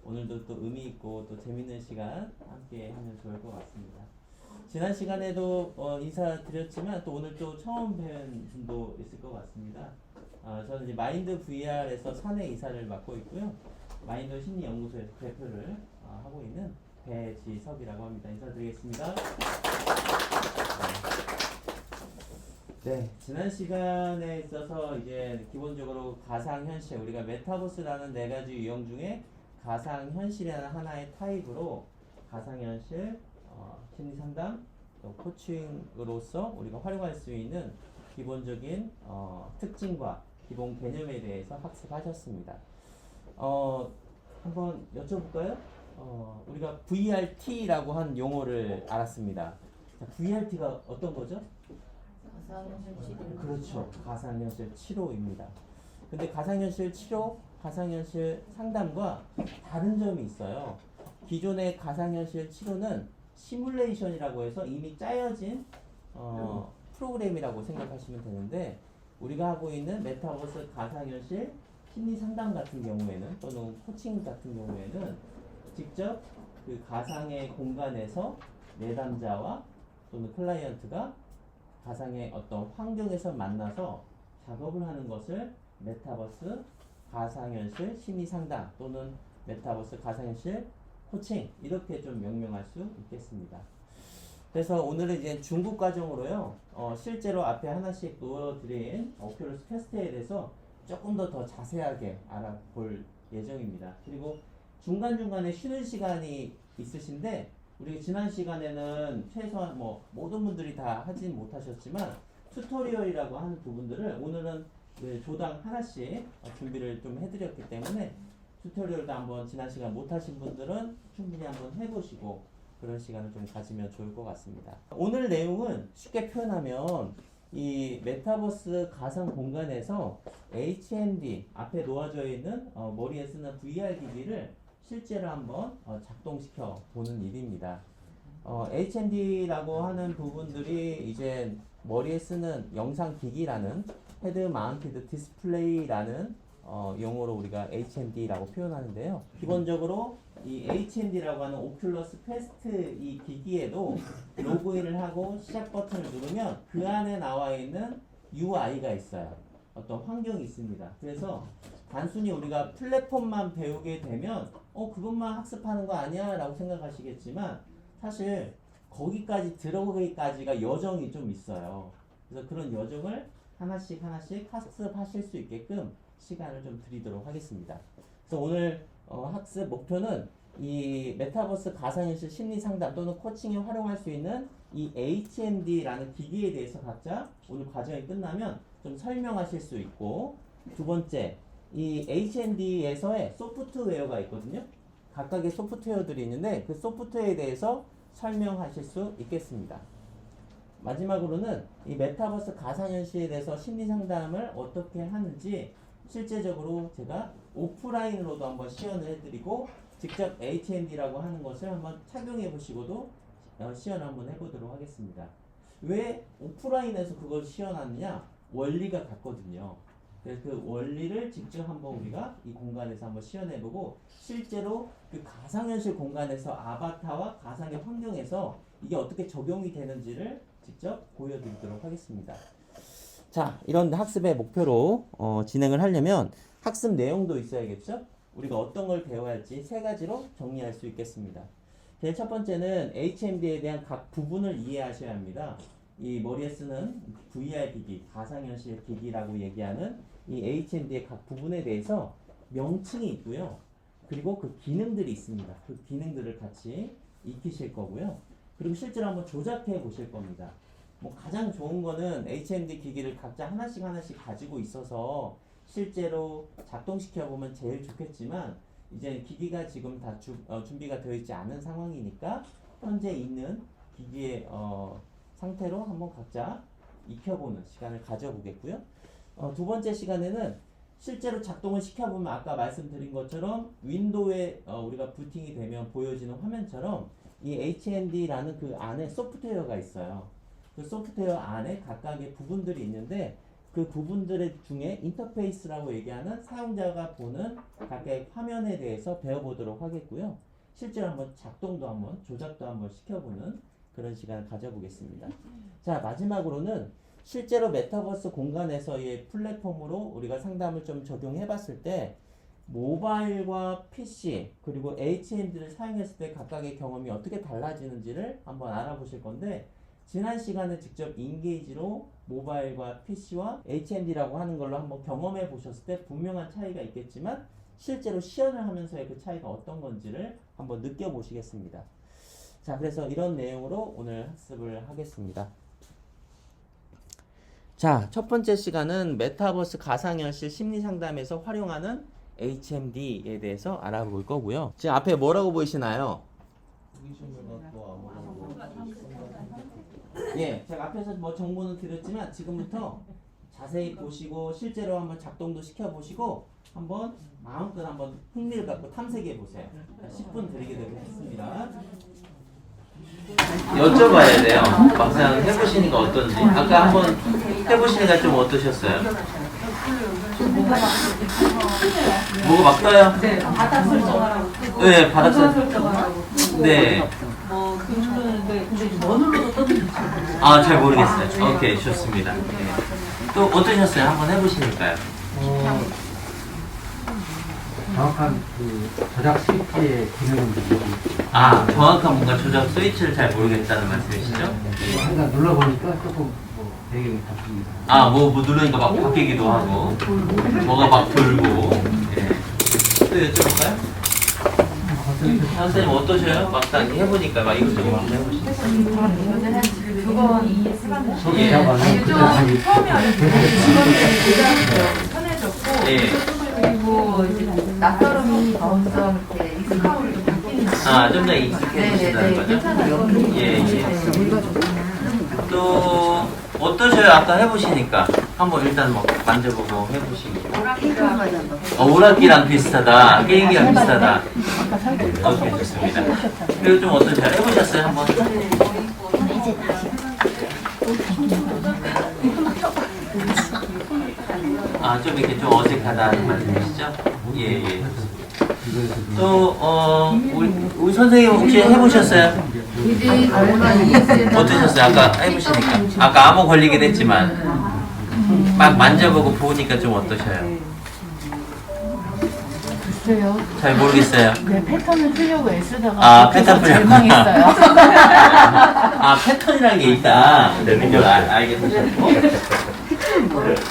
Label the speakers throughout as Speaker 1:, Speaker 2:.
Speaker 1: 오늘도 또 의미 있고 또 재밌는 시간 함께 하면 좋을 것 같습니다. 지난 시간에도 인사드렸지만 또 오늘 또 처음 뵌 분도 있을 것 같습니다. 저는 이제 마인드 VR에서 사내 이사를 맡고 있고요. 마인드 심리연구소에서 대표를 하고 있는 배지석이라고 합니다. 인사드리겠습니다. 네, 지난 시간에 있어서 이제 기본적으로 가상현실, 우리가 메타버스라는 네 가지 유형 중에 가상현실이라는 하나의 타입으로 가상현실, 심리상담, 또 코칭으로서 우리가 활용할 수 있는 기본적인 특징과 기본 개념에 대해서 학습하셨습니다. 한번 여쭤볼까요? 우리가 VRT라고 한 용어를 알았습니다. 자, VRT가 어떤 거죠?
Speaker 2: 가상현실 치료.
Speaker 1: 그렇죠. 가상현실 치료입니다. 근데 가상현실 치료, 가상현실 상담과 다른 점이 있어요. 기존의 가상현실 치료는 시뮬레이션이라고 해서 이미 짜여진 프로그램이라고 생각하시면 되는데, 우리가 하고 있는 메타버스 가상현실 심리 상담 같은 경우에는 또는 코칭 같은 경우에는 직접 그 가상의 공간에서 내담자와 또는 클라이언트가 가상의 어떤 환경에서 만나서 작업을 하는 것을 메타버스 가상현실 심리상담 또는 메타버스 가상현실 코칭, 이렇게 좀 명명할 수 있겠습니다. 그래서 오늘은 이제 중급 과정으로요, 실제로 앞에 하나씩 놓아드린 오큘러스 퀘스트에 대해서 조금 더 자세하게 알아볼 예정입니다. 그리고 중간중간에 쉬는 시간이 있으신데, 우리 지난 시간에는 최소한 모든 분들이 다 하진 못하셨지만 튜토리얼이라고 하는 부분들을 오늘은 조당 하나씩 준비를 좀 해드렸기 때문에 튜토리얼도 한번 지난 시간 못하신 분들은 충분히 한번 해보시고 그런 시간을 좀 가지면 좋을 것 같습니다. 오늘 내용은 쉽게 표현하면 이 메타버스 가상 공간에서 HMD 앞에 놓아져 있는 머리에 쓰는 VR 기기를 실제로 한번 작동시켜 보는 일입니다. HMD라고 하는 부분들이 이제 머리에 쓰는 영상 기기라는 헤드 마운티드 디스플레이라는 용어로 우리가 HMD라고 표현하는데요. 기본적으로 이 HMD라고 하는 오큘러스 퀘스트 이 기기에도 로그인을 하고 시작 버튼을 누르면 그 안에 나와 있는 UI가 있어요. 어떤 환경이 있습니다. 그래서 단순히 우리가 플랫폼만 배우게 되면 그것만 학습하는 거 아니야? 라고 생각하시겠지만 사실 거기까지 들어오기까지가 여정이 좀 있어요. 그래서 그런 여정을 하나씩 학습하실 수 있게끔 시간을 좀 드리도록 하겠습니다. 그래서 오늘 학습 목표는 이 메타버스 가상현실 심리 상담 또는 코칭에 활용할 수 있는 이 HMD라는 기기에 대해서 각자 오늘 과정이 끝나면 좀 설명하실 수 있고, 두 번째, 이 HMD에서의 소프트웨어가 있거든요. 각각의 소프트웨어들이 있는데 그 소프트웨어에 대해서 설명하실 수 있겠습니다. 마지막으로는 이 메타버스 가상현실에 대해서 심리상담을 어떻게 하는지 실제적으로 제가 오프라인으로도 한번 시연을 해드리고 직접 HMD라고 하는 것을 한번 착용해 보시고도 시연을 한번 해보도록 하겠습니다. 왜 오프라인에서 그걸 시연하느냐? 원리가 같거든요. 그래서 그 원리를 직접 한번 우리가 이 공간에서 한번 시연해보고 실제로 그 가상현실 공간에서 아바타와 가상의 환경에서 이게 어떻게 적용이 되는지를 직접 보여드리도록 하겠습니다. 자, 이런 학습의 목표로 진행을 하려면 학습 내용도 있어야겠죠? 우리가 어떤 걸 배워야 할지 세 가지로 정리할 수 있겠습니다. 제일 첫 번째는 HMD에 대한 각 부분을 이해하셔야 합니다. 이 머리에 쓰는 VR 기기, 가상현실 기기라고 얘기하는 이 HMD의 각 부분에 대해서 명칭이 있고요. 그리고 그 기능들이 있습니다. 그 기능들을 같이 익히실 거고요. 그리고 실제로 한번 조작해 보실 겁니다. 가장 좋은 거는 HMD 기기를 각자 하나씩 가지고 있어서 실제로 작동시켜 보면 제일 좋겠지만, 이제 기기가 지금 다 준비가 되어 있지 않은 상황이니까 현재 있는 기기의 상태로 한번 각자 익혀보는 시간을 가져보겠고요. 두 번째 시간에는 실제로 작동을 시켜보면 아까 말씀드린 것처럼 윈도우에 우리가 부팅이 되면 보여지는 화면처럼 이 HMD라는 그 안에 소프트웨어가 있어요. 그 소프트웨어 안에 각각의 부분들이 있는데 그 부분들의 중에 인터페이스라고 얘기하는 사용자가 보는 각각의 화면에 대해서 배워보도록 하겠고요. 실제로 한번 작동도 한번 조작도 한번 시켜보는 그런 시간을 가져보겠습니다. 자, 마지막으로는 실제로 메타버스 공간에서의 플랫폼으로 우리가 상담을 좀 적용해 봤을 때 모바일과 PC 그리고 HMD를 사용했을 때 각각의 경험이 어떻게 달라지는지를 한번 알아보실 건데, 지난 시간에 직접 인게이지로 모바일과 PC와 HMD라고 하는 걸로 한번 경험해 보셨을 때 분명한 차이가 있겠지만 실제로 시연을 하면서의 그 차이가 어떤 건지를 한번 느껴보시겠습니다. 자, 그래서 이런 내용으로 오늘 학습을 하겠습니다. 자, 첫 번째 시간은 메타버스 가상현실 심리상담에서 활용하는 HMD에 대해서 알아볼 거고요. 지금 앞에 뭐라고 보이시나요? 예, 제가 앞에서 뭐 정보는 드렸지만 지금부터 자세히 보시고 실제로 한번 작동도 시켜보시고 한번 마음껏 한번 흥미를 갖고 탐색해 보세요. 10분 드리게 되겠습니다. 여쭤봐야 돼요. 막상 해보시니까 어떤지. 아까 한번 해보시니까 좀 어떠셨어요? 뭐가 막 떠요?
Speaker 2: 네, 바닥 설정하라고.
Speaker 1: 네, 바닥
Speaker 2: 설정하라고.
Speaker 1: 네.
Speaker 2: 뭐 근데 뭐 눌러도 떠들지.
Speaker 1: 아, 잘 모르겠어요. 오케이, 좋습니다. 네. 또 어떠셨어요? 한번 해보시니까요.
Speaker 3: 정확한 그 조작 스위치의 기능은 모르겠어요.
Speaker 1: 아, 정확한 뭔가 조작 스위치를 잘 모르겠다는 말씀이시죠?
Speaker 3: 항상 눌러보니까 조금 뭐 배경이 바뀝니다.
Speaker 1: 아, 뭐 누르니까 막 바뀌기도 하고, 뭐가 막 돌고. 예. 또 여쭤볼까요? 선생님 어떠셔요? 막상 해보니까 막 이것저것 막 해보시니까.
Speaker 2: 그건 이 시간에
Speaker 1: 예.
Speaker 2: 좀 처음에 직원들이 편해졌고
Speaker 1: 예.
Speaker 2: 그리고 이제 낯설음이 점점 이렇게 익숙함으로 좀 바뀌는
Speaker 1: 아, 좀 더 익숙해지신다는 거죠?
Speaker 2: 괜찮아요.
Speaker 1: 예, 예. 또 어떠셔요? 아까 해보시니까 한번 일단 뭐 만져보고 해보시고. 오락기랑 비슷하다, 게임기랑 비슷하다. 오케이, 좋습니다. 그리고 좀 어떠셔요? 해보셨어요? 한번? 아, 좀 이렇게 좀 어색하다는 말씀이시죠? 예, 예. 또, 우리 선생님 혹시 해보셨어요? 어떠셨어요? 아까 해보시니까. 아까 암호 걸리긴 했지만. 막 만져보고 보니까 좀 어떠셔요?
Speaker 4: 글쎄요.
Speaker 1: 잘 모르겠어요.
Speaker 4: 네, 패턴을 쓰려고 애쓰다가
Speaker 1: 아, 패턴 풀려고.
Speaker 4: 절망했어요.
Speaker 1: 아, 패턴이라는 게 있다. 네, 그걸 알게 되셨고.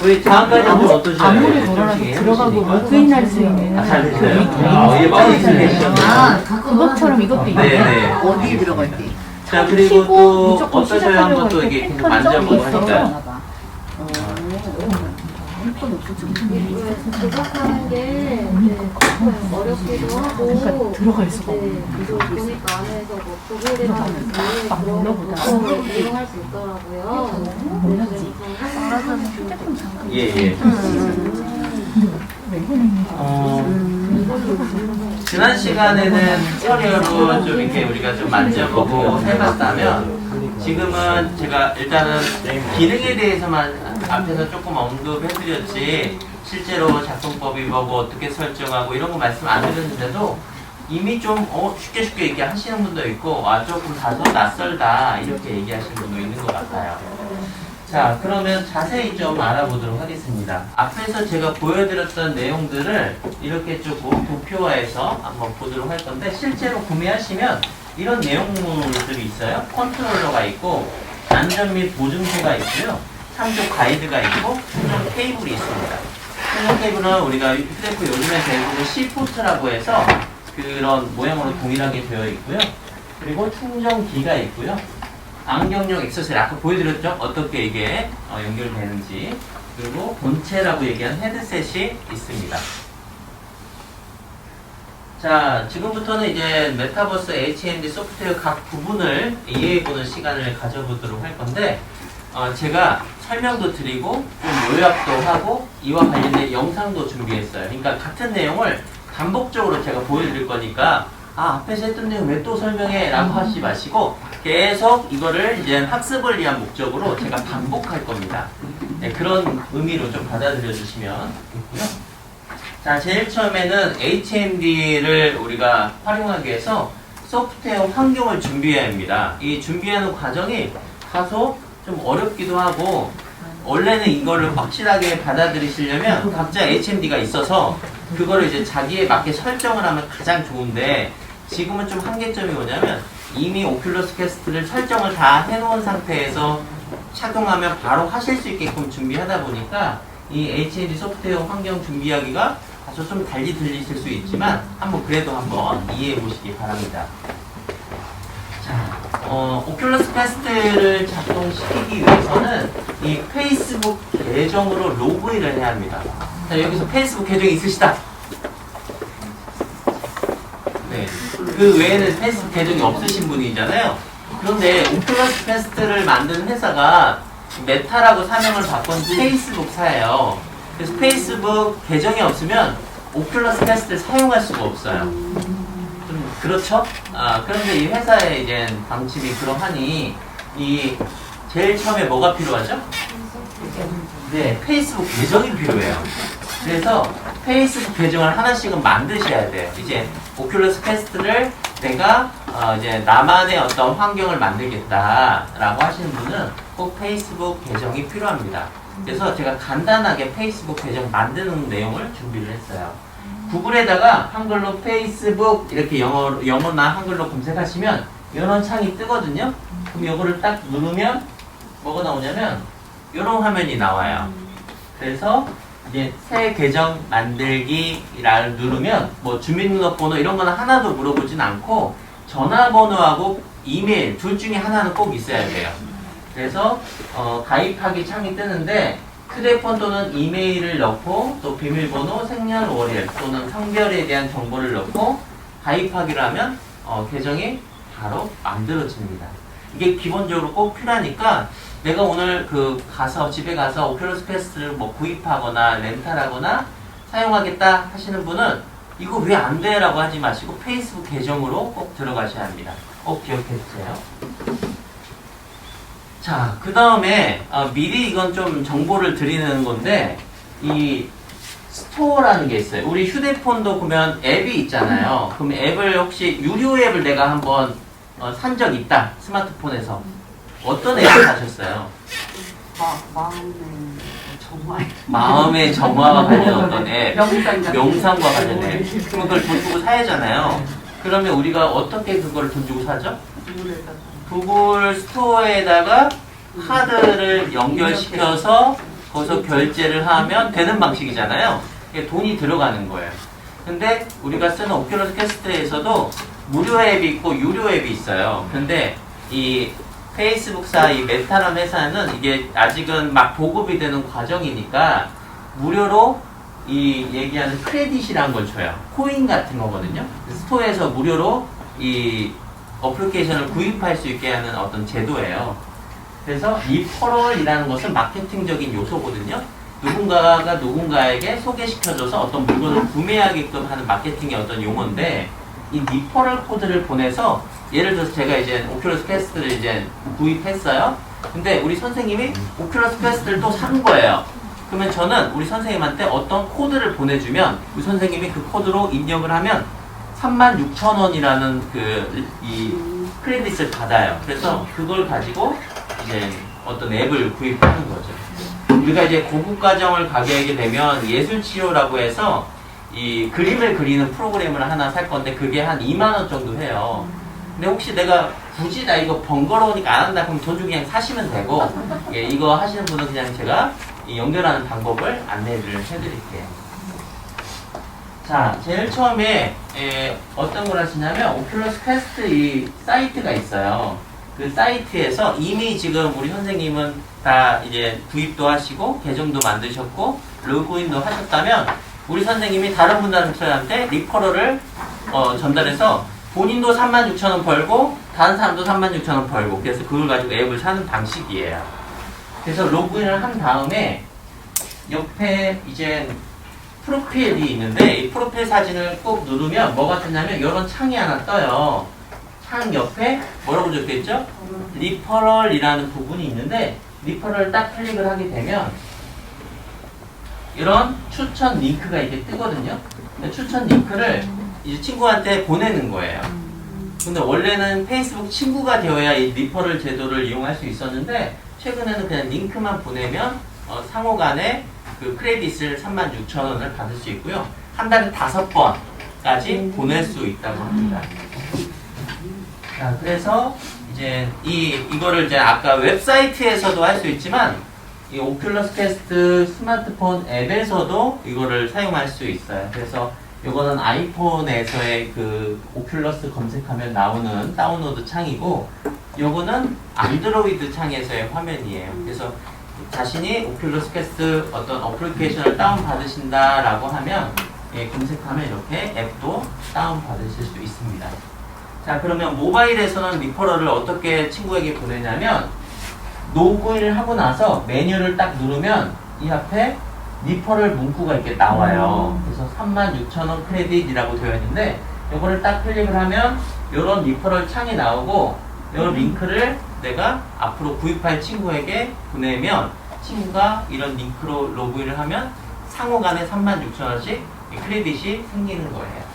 Speaker 1: 우리 다음까지 좀 어떠셔요?
Speaker 4: 아무리 뭐라도 들어가고 로그인할 수 있는
Speaker 1: 잘
Speaker 4: 그
Speaker 1: 됐어요.
Speaker 4: 개인
Speaker 1: 아, 이게 많이
Speaker 4: 사이트잖아요.
Speaker 1: 틀리시죠?
Speaker 4: 그것처럼 이것도 있는데
Speaker 1: 네네.
Speaker 5: 어디에 들어갈 때?
Speaker 1: 자, 그리고
Speaker 4: 키고
Speaker 1: 또
Speaker 4: 무조건
Speaker 1: 어떠셔요? 한번 또
Speaker 4: 시작하려고
Speaker 1: 이게
Speaker 4: 할 때
Speaker 1: 만져보고
Speaker 4: 패턴이 좀
Speaker 1: 하니까.
Speaker 4: 있어요.
Speaker 6: 조작하는 게 어렵기도 하고
Speaker 4: 그러니까 들어갈 수가 없는
Speaker 6: 보니까 안에서 뭐 독일이라든지 그런 것도 이용할 수 있더라고요.
Speaker 1: 예, 예. 지난 시간에는 튜토리얼로 좀 이렇게 우리가 좀 만져보고 해봤다면, 지금은 제가 일단은 기능에 대해서만 앞에서 조금 언급해드렸지, 실제로 작동법이 뭐고 어떻게 설정하고 이런 거 말씀 안 드렸는데도 이미 좀 쉽게 얘기하시는 분도 있고, 조금 다소 낯설다 이렇게 얘기하시는 분도 있는 것 같아요. 자, 그러면 자세히 좀 알아보도록 하겠습니다. 앞에서 제가 보여드렸던 내용들을 이렇게 조금 도표화해서 한번 보도록 할 건데, 실제로 구매하시면 이런 내용물들이 있어요. 컨트롤러가 있고, 안전 및 보증서가 있고요. 참조 가이드가 있고, 충전 케이블이 있습니다. 충전 케이블은 우리가 휴대폰 요즘에 대부분 C포트라고 해서 그런 모양으로 동일하게 되어 있고요. 그리고 충전기가 있고요. 안경용 액세서리 아까 보여드렸죠? 어떻게 이게 연결되는지. 그리고 본체라고 얘기한 헤드셋이 있습니다. 자, 지금부터는 이제 메타버스 HMD 소프트웨어 각 부분을 이해해보는 시간을 가져보도록 할 건데, 제가 설명도 드리고 좀 요약도 하고 이와 관련된 영상도 준비했어요. 그러니까 같은 내용을 반복적으로 제가 보여드릴 거니까 앞에서 했던 내용 왜 또 설명해? 라고 하시지 마시고 계속 이거를 이제 학습을 위한 목적으로 제가 반복할 겁니다. 네, 그런 의미로 좀 받아들여 주시면 되겠고요. 자, 제일 처음에는 HMD를 우리가 활용하기 위해서 소프트웨어 환경을 준비해야 합니다. 이 준비하는 과정이 다소 좀 어렵기도 하고, 원래는 이거를 확실하게 받아들이시려면 각자 HMD가 있어서 그거를 이제 자기에 맞게 설정을 하면 가장 좋은데, 지금은 좀 한계점이 뭐냐면 이미 오큘러스 퀘스트를 설정을 다 해놓은 상태에서 착용하면 바로 하실 수 있게끔 준비하다 보니까 이 HMD 소프트웨어 환경 준비하기가 다소 좀 달리 들리실 수 있지만 그래도 한번 이해해 보시기 바랍니다. 자, 오큘러스 퀘스트를 작동시키기 위해서는 이 페이스북 계정으로 로그인을 해야 합니다. 자, 여기서 페이스북 계정이 있으시다. 네, 그 외에는 페이스북 계정이 없으신 분이잖아요. 그런데 오큘러스 퀘스트를 만든 회사가 메타라고 사명을 바꾼 페이스북사예요. 그래서 페이스북 계정이 없으면 오큘러스 퀘스트를 사용할 수가 없어요. 좀 그렇죠? 그런데 이 회사의 이제 방침이 그러하니 이 제일 처음에 뭐가 필요하죠? 네, 페이스북 계정이 필요해요. 그래서 페이스북 계정을 하나씩은 만드셔야 돼요. 이제 오큘러스 퀘스트를 내가 이제 나만의 어떤 환경을 만들겠다라고 하시는 분은 꼭 페이스북 계정이 필요합니다. 그래서 제가 간단하게 페이스북 계정 만드는 내용을 준비를 했어요. 구글에다가 한글로 페이스북 이렇게 영어나 한글로 검색하시면 이런 창이 뜨거든요. 그럼 이거를 딱 누르면 뭐가 나오냐면 이런 화면이 나와요. 그래서 이제 새 계정 만들기를 누르면 뭐 주민등록번호 이런 거는 하나도 물어보진 않고 전화번호하고 이메일 둘 중에 하나는 꼭 있어야 돼요. 그래서 가입하기 창이 뜨는데 휴대폰 또는 이메일을 넣고 또 비밀번호, 생년, 월일 또는 성별에 대한 정보를 넣고 가입하기를 하면 계정이 바로 만들어집니다. 이게 기본적으로 꼭 필요하니까 내가 오늘 집에 가서 오큘러스 퀘스트를 뭐 구입하거나 렌탈하거나 사용하겠다 하시는 분은 이거 왜 안 돼? 라고 하지 마시고 페이스북 계정으로 꼭 들어가셔야 합니다. 꼭 기억해 주세요. 자, 그 다음에 미리 이건 좀 정보를 드리는 건데 이 스토어라는 게 있어요. 우리 휴대폰도 보면 앱이 있잖아요. 그럼 앱을 혹시 유료 앱을 내가 한번 산 적 있다. 스마트폰에서. 어떤 앱을 사셨어요? 마음의 정화와 관련 어떤 앱. 명상과 관련 앱. 그걸 돈 주고 사야잖아요. 그러면 우리가 어떻게 그걸 돈 주고 사죠? 구글 스토어에다가 카드를 연결시켜서 거기서 결제를 하면 되는 방식이잖아요. 이게 돈이 들어가는 거예요. 근데 우리가 쓰는 오큘러스 퀘스트에서도 무료 앱이 있고 유료 앱이 있어요. 근데 이 페이스북사 이 메타라는 회사는 이게 아직은 막 보급이 되는 과정이니까 무료로 이 얘기하는 크레딧이라는 걸 줘요. 코인 같은 거거든요. 스토어에서 무료로 이 어플리케이션을 구입할 수 있게 하는 어떤 제도예요. 그래서 리퍼럴이라는 것은 마케팅적인 요소거든요. 누군가가 누군가에게 소개시켜줘서 어떤 물건을 구매하게끔 하는 마케팅의 어떤 용어인데 이 리퍼럴 코드를 보내서 예를 들어서 제가 이제 오큘러스 퀘스트를 이제 구입했어요. 근데 우리 선생님이 오큘러스 퀘스트를 또 산 거예요. 그러면 저는 우리 선생님한테 어떤 코드를 보내주면 우리 선생님이 그 코드로 입력을 하면 36,000원이라는 이 크레딧을 받아요. 그래서 그걸 가지고 이제 어떤 앱을 구입하는 거죠. 우리가 이제 고급 과정을 가게 되면 예술치료라고 해서 이 그림을 그리는 프로그램을 하나 살 건데 그게 한 2만원 정도 해요. 근데 혹시 내가 굳이 나 이거 번거로우니까 안 한다 그럼 돈 주고 그냥 사시면 되고 예, 이거 하시는 분은 그냥 제가 이 연결하는 방법을 안내를 해드릴게요. 자, 제일 처음에 어떤 걸 하시냐면 오큘러스 퀘스트 이 사이트가 있어요. 그 사이트에서 이미 지금 우리 선생님은 다 이제 구입도 하시고 계정도 만드셨고 로그인도 하셨다면 우리 선생님이 다른 분들한테 리퍼럴을 전달해서 본인도 36,000원 벌고 다른 사람도 36,000원 벌고 그래서 그걸 가지고 앱을 사는 방식이에요. 그래서 로그인을 한 다음에 옆에 이제 프로필이 있는데 이 프로필 사진을 꼭 누르면 뭐가 뜨냐면 이런 창이 하나 떠요. 창 옆에 뭐라고 적혀있죠? 리퍼럴이라는 부분이 있는데 리퍼럴 딱 클릭을 하게 되면 이런 추천 링크가 이렇게 뜨거든요. 추천 링크를 이제 친구한테 보내는 거예요. 근데 원래는 페이스북 친구가 되어야 이 리퍼럴 제도를 이용할 수 있었는데 최근에는 그냥 링크만 보내면 상호 간에 그 크레딧을 36,000원을 받을 수 있고요. 한 달에 5번까지 보낼 수 있다고 합니다. 자, 그래서 이제 이거를 이제 아까 웹사이트에서도 할 수 있지만 이 오큘러스 퀘스트 스마트폰 앱에서도 이거를 사용할 수 있어요. 그래서 이거는 아이폰에서의 그 오큘러스 검색하면 나오는 다운로드 창이고 요거는 안드로이드 창에서의 화면이에요. 그래서 자신이 오큘러스 퀘스트 어떤 어플리케이션을 다운받으신다라고 하면 검색하면 이렇게 앱도 다운받으실 수 있습니다. 자, 그러면 모바일에서는 리퍼럴을 어떻게 친구에게 보내냐면 로그인을 하고 나서 메뉴를 딱 누르면 이 앞에 리퍼럴 문구가 이렇게 나와요. 그래서 36,000원 크레딧이라고 되어 있는데 이거를 딱 클릭을 하면 이런 리퍼럴 창이 나오고 이 링크를 내가 앞으로 구입할 친구에게 보내면 친구가 이런 링크로 로그인을 하면 상호간에 36,000원씩 크레딧이 생기는 거예요.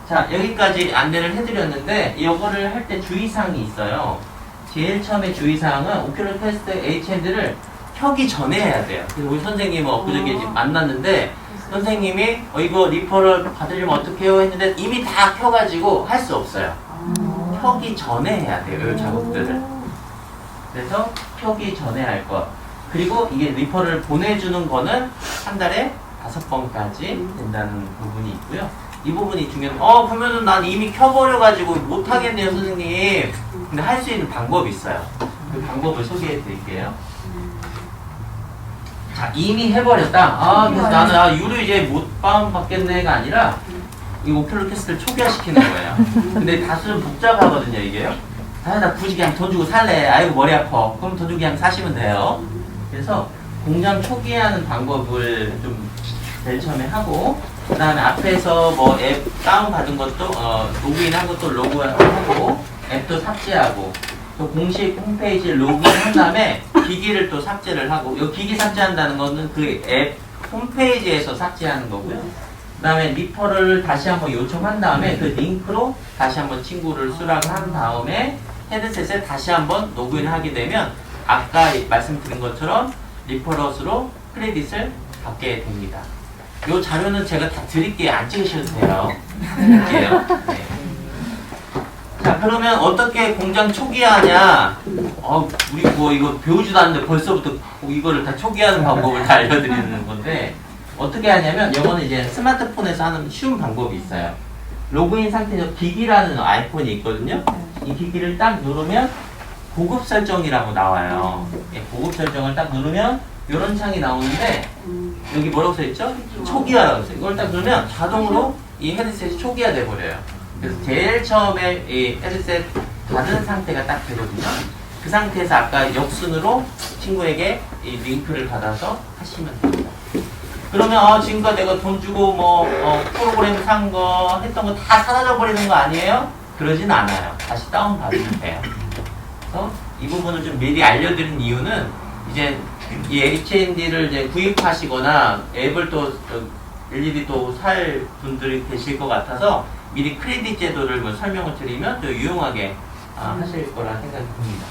Speaker 1: 자, 여기까지 안내를 해드렸는데 이거를 할 때 주의사항이 있어요. 제일 처음에 주의사항은 오큘러스 퀘스트 H&D를 켜기 전에 해야 돼요. 그래서 우리 선생님은 엊그저께 만났는데 선생님이 이거 리퍼럴 받으려면 어떻게 해요? 했는데 이미 다 켜가지고 할 수 없어요. 켜기 전에 해야 돼요. 이 작업들을. 그래서 켜기 전에 할 것. 그리고 이게 리퍼럴 보내주는 거는 한 달에 5번까지 된다는 부분이 있고요. 이 부분이 중요해요. 그러면은 난 이미 켜버려가지고 못하겠네요, 선생님. 근데 할 수 있는 방법이 있어요. 그 방법을 소개해 드릴게요. 자, 이미 해버렸다. 그래서 나는 유료 이제 못 다운받겠네가 아니라 이 오큘러스 퀘스트를 초기화시키는 거예요. 근데 다수는 복잡하거든요, 이게요. 나 굳이 그냥 돈 주고 살래. 아이고, 머리 아파. 그럼 돈 주고 그냥 사시면 돼요. 그래서 공장 초기화하는 방법을 좀 제일 처음에 하고, 그 다음에 앞에서 뭐 앱 다운받은 것도, 로그인한 것도 로그인하고, 앱도 삭제하고, 또 공식 홈페이지에 로그인한 다음에 기기를 또 삭제를 하고, 이 기기 삭제한다는 거는 그 앱 홈페이지에서 삭제하는 거고요. 그 다음에 리퍼를 다시 한번 요청한 다음에 그 링크로 다시 한번 친구를 수락한 다음에 헤드셋에 다시 한번 로그인을 하게 되면 아까 말씀드린 것처럼 리퍼럴스로 크레딧을 받게 됩니다. 이 자료는 제가 다 드릴게요. 안 찍으셔도 돼요. 드릴게요. 네. 자, 그러면 어떻게 공장 초기화하냐? 우리 뭐 이거 배우지도 않는데 벌써부터 이거를 다 초기화하는 방법을 다 알려드리는 건데 어떻게 하냐면 이거는 이제 스마트폰에서 하는 쉬운 방법이 있어요. 로그인 상태에서 기기라는 아이콘이 있거든요. 이 기기를 딱 누르면 보급 설정이라고 나와요. 보급 설정을 딱 누르면 이런 창이 나오는데 여기 뭐라고 써있죠? 초기화라고 써요. 이걸 딱 누르면 자동으로 이 헤드셋이 초기화돼 버려요. 그래서 제일 처음에 이 헤드셋 받은 상태가 딱 되거든요. 그 상태에서 아까 역순으로 친구에게 이 링크를 받아서 하시면 됩니다. 그러면 지금까지 내가 돈 주고 뭐 프로그램 산 거 했던 거 다 사라져 버리는 거 아니에요? 그러진 않아요. 다시 다운 받으면 돼요. 그래서 이 부분을 좀 미리 알려드린 이유는 이제 이 H&D를 이제 구입하시거나 앱을 또 일일이 또 살 분들이 계실 것 같아서 미리 크레딧 제도를 뭐 설명을 드리면 또 유용하게 하실 거라 생각이 듭니다.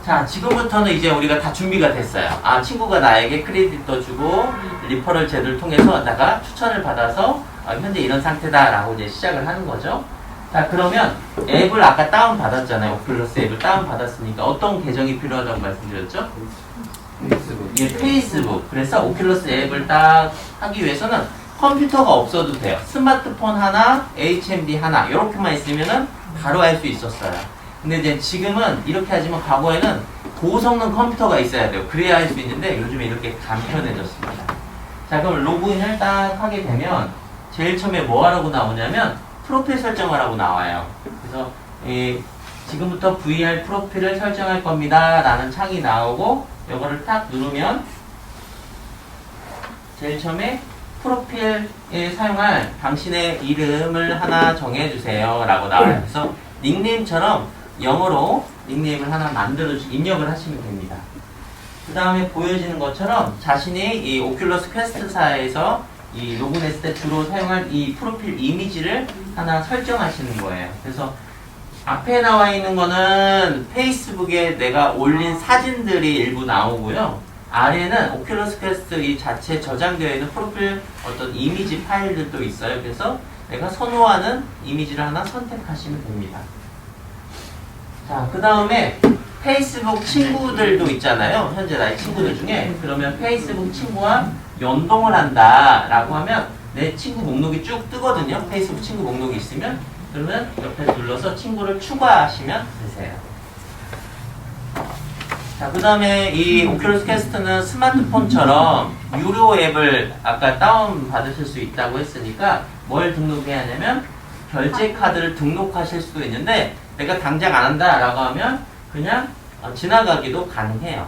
Speaker 1: 자, 지금부터는 이제 우리가 다 준비가 됐어요. 친구가 나에게 크레딧도 주고 리퍼럴 제도를 통해서 내가 추천을 받아서 현재 이런 상태다라고 이제 시작을 하는 거죠. 자, 그러면 앱을 아까 다운 받았잖아요. 오큘러스 앱을 다운 받았으니까 어떤 계정이 필요하다고 말씀드렸죠?
Speaker 3: 페이스북.
Speaker 1: 예, 페이스북. 그래서 오큘러스 앱을 딱 하기 위해서는 컴퓨터가 없어도 돼요. 스마트폰 하나, HMD 하나 이렇게만 있으면은 바로 할 수 있었어요. 근데 이제 지금은 이렇게 하지만 과거에는 고성능 컴퓨터가 있어야 돼요. 그래야 할 수 있는데 요즘에 이렇게 간편해졌습니다. 자, 그럼 로그인을 딱 하게 되면 제일 처음에 뭐 하라고 나오냐면 프로필 설정하라고 나와요. 그래서 지금부터 VR 프로필을 설정할 겁니다 라는 창이 나오고 이거를 딱 누르면 제일 처음에 프로필에 사용할 당신의 이름을 하나 정해주세요 라고 나와요. 그래서 닉네임처럼 영어로 닉네임을 하나 입력을 하시면 됩니다. 그 다음에 보여지는 것처럼 자신이 이 오큘러스 퀘스트사에서 이 로그인했을 때 주로 사용할 이 프로필 이미지를 하나 설정하시는 거예요. 그래서 앞에 나와 있는 거는 페이스북에 내가 올린 사진들이 일부 나오고요. 아래는 오큘러스 퀘스트 이 자체 저장되어 있는 프로필 어떤 이미지 파일들도 있어요. 그래서 내가 선호하는 이미지를 하나 선택하시면 됩니다. 자, 그 다음에 페이스북 친구들도 있잖아요. 현재 나의 친구들 중에. 그러면 페이스북 친구와 연동을 한다 라고 하면 내 친구 목록이 쭉 뜨거든요. 페이스북 친구 목록이 있으면. 그러면 옆에 눌러서 친구를 추가하시면 되세요. 자, 그 다음에 이 오큘러스 퀘스트는 스마트폰처럼 유료 앱을 아까 다운받으실 수 있다고 했으니까 뭘 등록해야 하냐면 결제 카드를 등록하실 수도 있는데 내가 당장 안 한다 라고 하면 그냥 지나가기도 가능해요.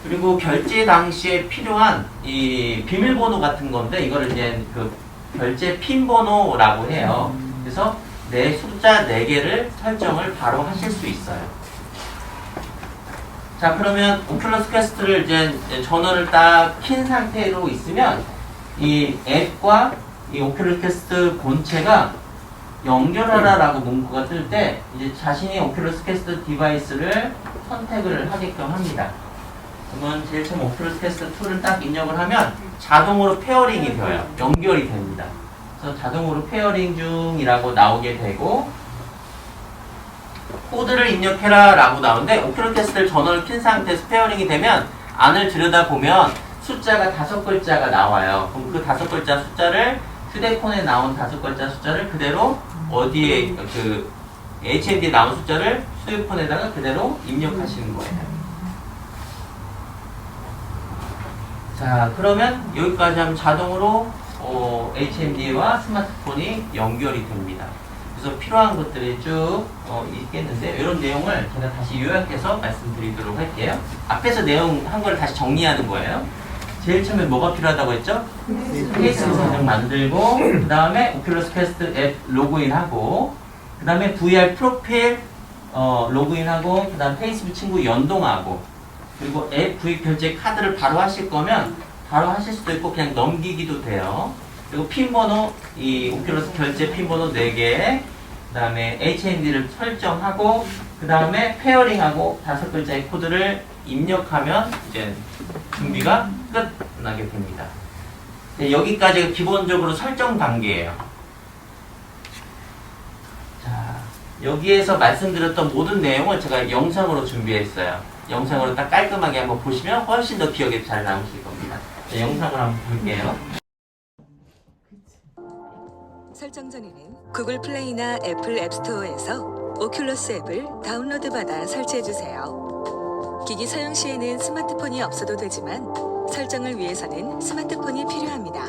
Speaker 1: 그리고 결제 당시에 필요한 이 비밀번호 같은 건데 이거를 이제 그 결제 핀 번호라고 해요. 그래서 내 숫자 4개를 설정을 바로 하실 수 있어요. 자, 그러면 오큘러스 퀘스트를 이제 전원을 딱 킨 상태로 있으면 이 앱과 이 오큘러스 퀘스트 본체가 연결하라라고 문구가 뜰 때 이제 자신이 오큘러스 퀘스트 디바이스를 선택을 하게끔 합니다. 그러면 제일 처음 오큘러스 퀘스트 2를 딱 입력을 하면 자동으로 페어링이 되어요. 연결이 됩니다. 그래서 자동으로 페어링 중이라고 나오게 되고 코드를 입력해라 라고 나오는데 오큘러스 퀘스트를 전원을 킨 상태에서 페어링이 되면 안을 들여다보면 숫자가 5글자가 나와요. 그럼 그 5글자 숫자를 휴대폰에 나온 5글자 숫자를 그대로 어디에 그 HMD에 나온 숫자를 휴대폰에다가 그대로 입력하시는 거예요. 자, 그러면 여기까지 하면 자동으로 HMD와 스마트폰이 연결이 됩니다. 그래서 필요한 것들이 쭉 있겠는데 이런 내용을 제가 다시 요약해서 말씀드리도록 할게요. 앞에서 내용 한 걸 다시 정리하는 거예요. 제일 처음에 뭐가 필요하다고 했죠? 페이스북 계정 만들고 그 다음에 오큘러스 퀘스트 앱 로그인하고 그 다음에 VR 프로필 로그인하고 그 다음 페이스북 친구 연동하고 그리고 앱 구입 결제 카드를 바로 하실 거면 바로 하실 수도 있고 그냥 넘기기도 돼요. 그리고 핀번호 이 오큘러스 결제 핀번호 4개 그 다음에 HMD를 설정하고 그 다음에 페어링하고 5글자의 코드를 입력하면 이제 준비가 끝나게 됩니다. 네, 여기까지가 기본적으로 설정 단계예요. 자, 여기에서 말씀드렸던 모든 내용을 제가 영상으로 준비했어요. 영상으로 딱 깔끔하게 한번 보시면 훨씬 더 기억에 잘 남으실 겁니다. 네, 영상을 한번 볼게요.
Speaker 5: 설정 전에는 구글 플레이나 애플 앱스토어에서 오큘러스 앱을 다운로드 받아 설치해주세요. 기기 사용 시에는 스마트폰이 없어도 되지만 설정을 위해서는 스마트폰이 필요합니다.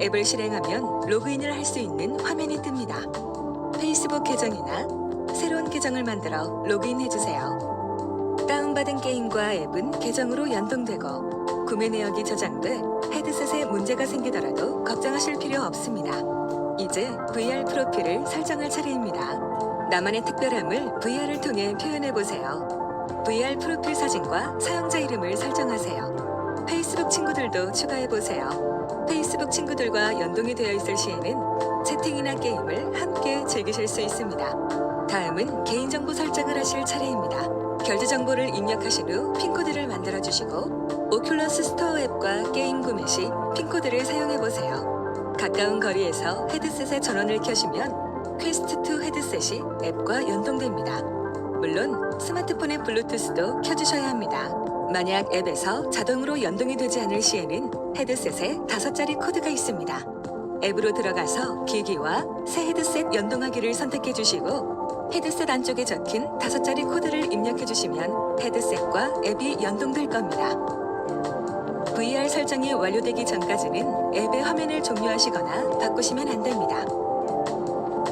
Speaker 5: 앱을 실행하면 로그인을 할 수 있는 화면이 뜹니다. 페이스북 계정이나 새로운 계정을 만들어 로그인해주세요. 다운받은 게임과 앱은 계정으로 연동되고 구매 내역이 저장돼 헤드셋에 문제가 생기더라도 걱정하실 필요 없습니다. 이제 VR 프로필을 설정할 차례입니다. 나만의 특별함을 VR을 통해 표현해보세요. VR 프로필 사진과 사용자 이름을 설정하세요. 페이스북 친구들도 추가해보세요. 페이스북 친구들과 연동이 되어 있을 시에는 채팅이나 게임을 함께 즐기실 수 있습니다. 다음은 개인정보 설정을 하실 차례입니다. 결제 정보를 입력하신 후 핀코드를 만들어주시고 오큘러스 스토어 앱과 게임 구매 시 핀코드를 사용해보세요. 가까운 거리에서 헤드셋에 전원을 켜시면 퀘스트2 헤드셋이 앱과 연동됩니다. 물론 스마트폰의 블루투스도 켜주셔야 합니다. 만약 앱에서 자동으로 연동이 되지 않을 시에는 헤드셋에 5자리 코드가 있습니다. 앱으로 들어가서 기기와 새 헤드셋 연동하기를 선택해 주시고 헤드셋 안쪽에 적힌 5자리 코드를 입력해 주시면 헤드셋과 앱이 연동될 겁니다. VR 설정이 완료되기 전까지는 앱의 화면을 종료하시거나 바꾸시면 안 됩니다.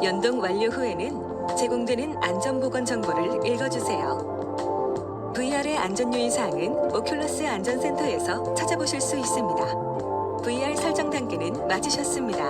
Speaker 5: 연동 완료 후에는 제공되는 안전보건 정보를 읽어주세요. VR의 안전유의사항은 오큘러스 안전센터에서 찾아보실 수 있습니다. VR 설정 단계는 마치셨습니다.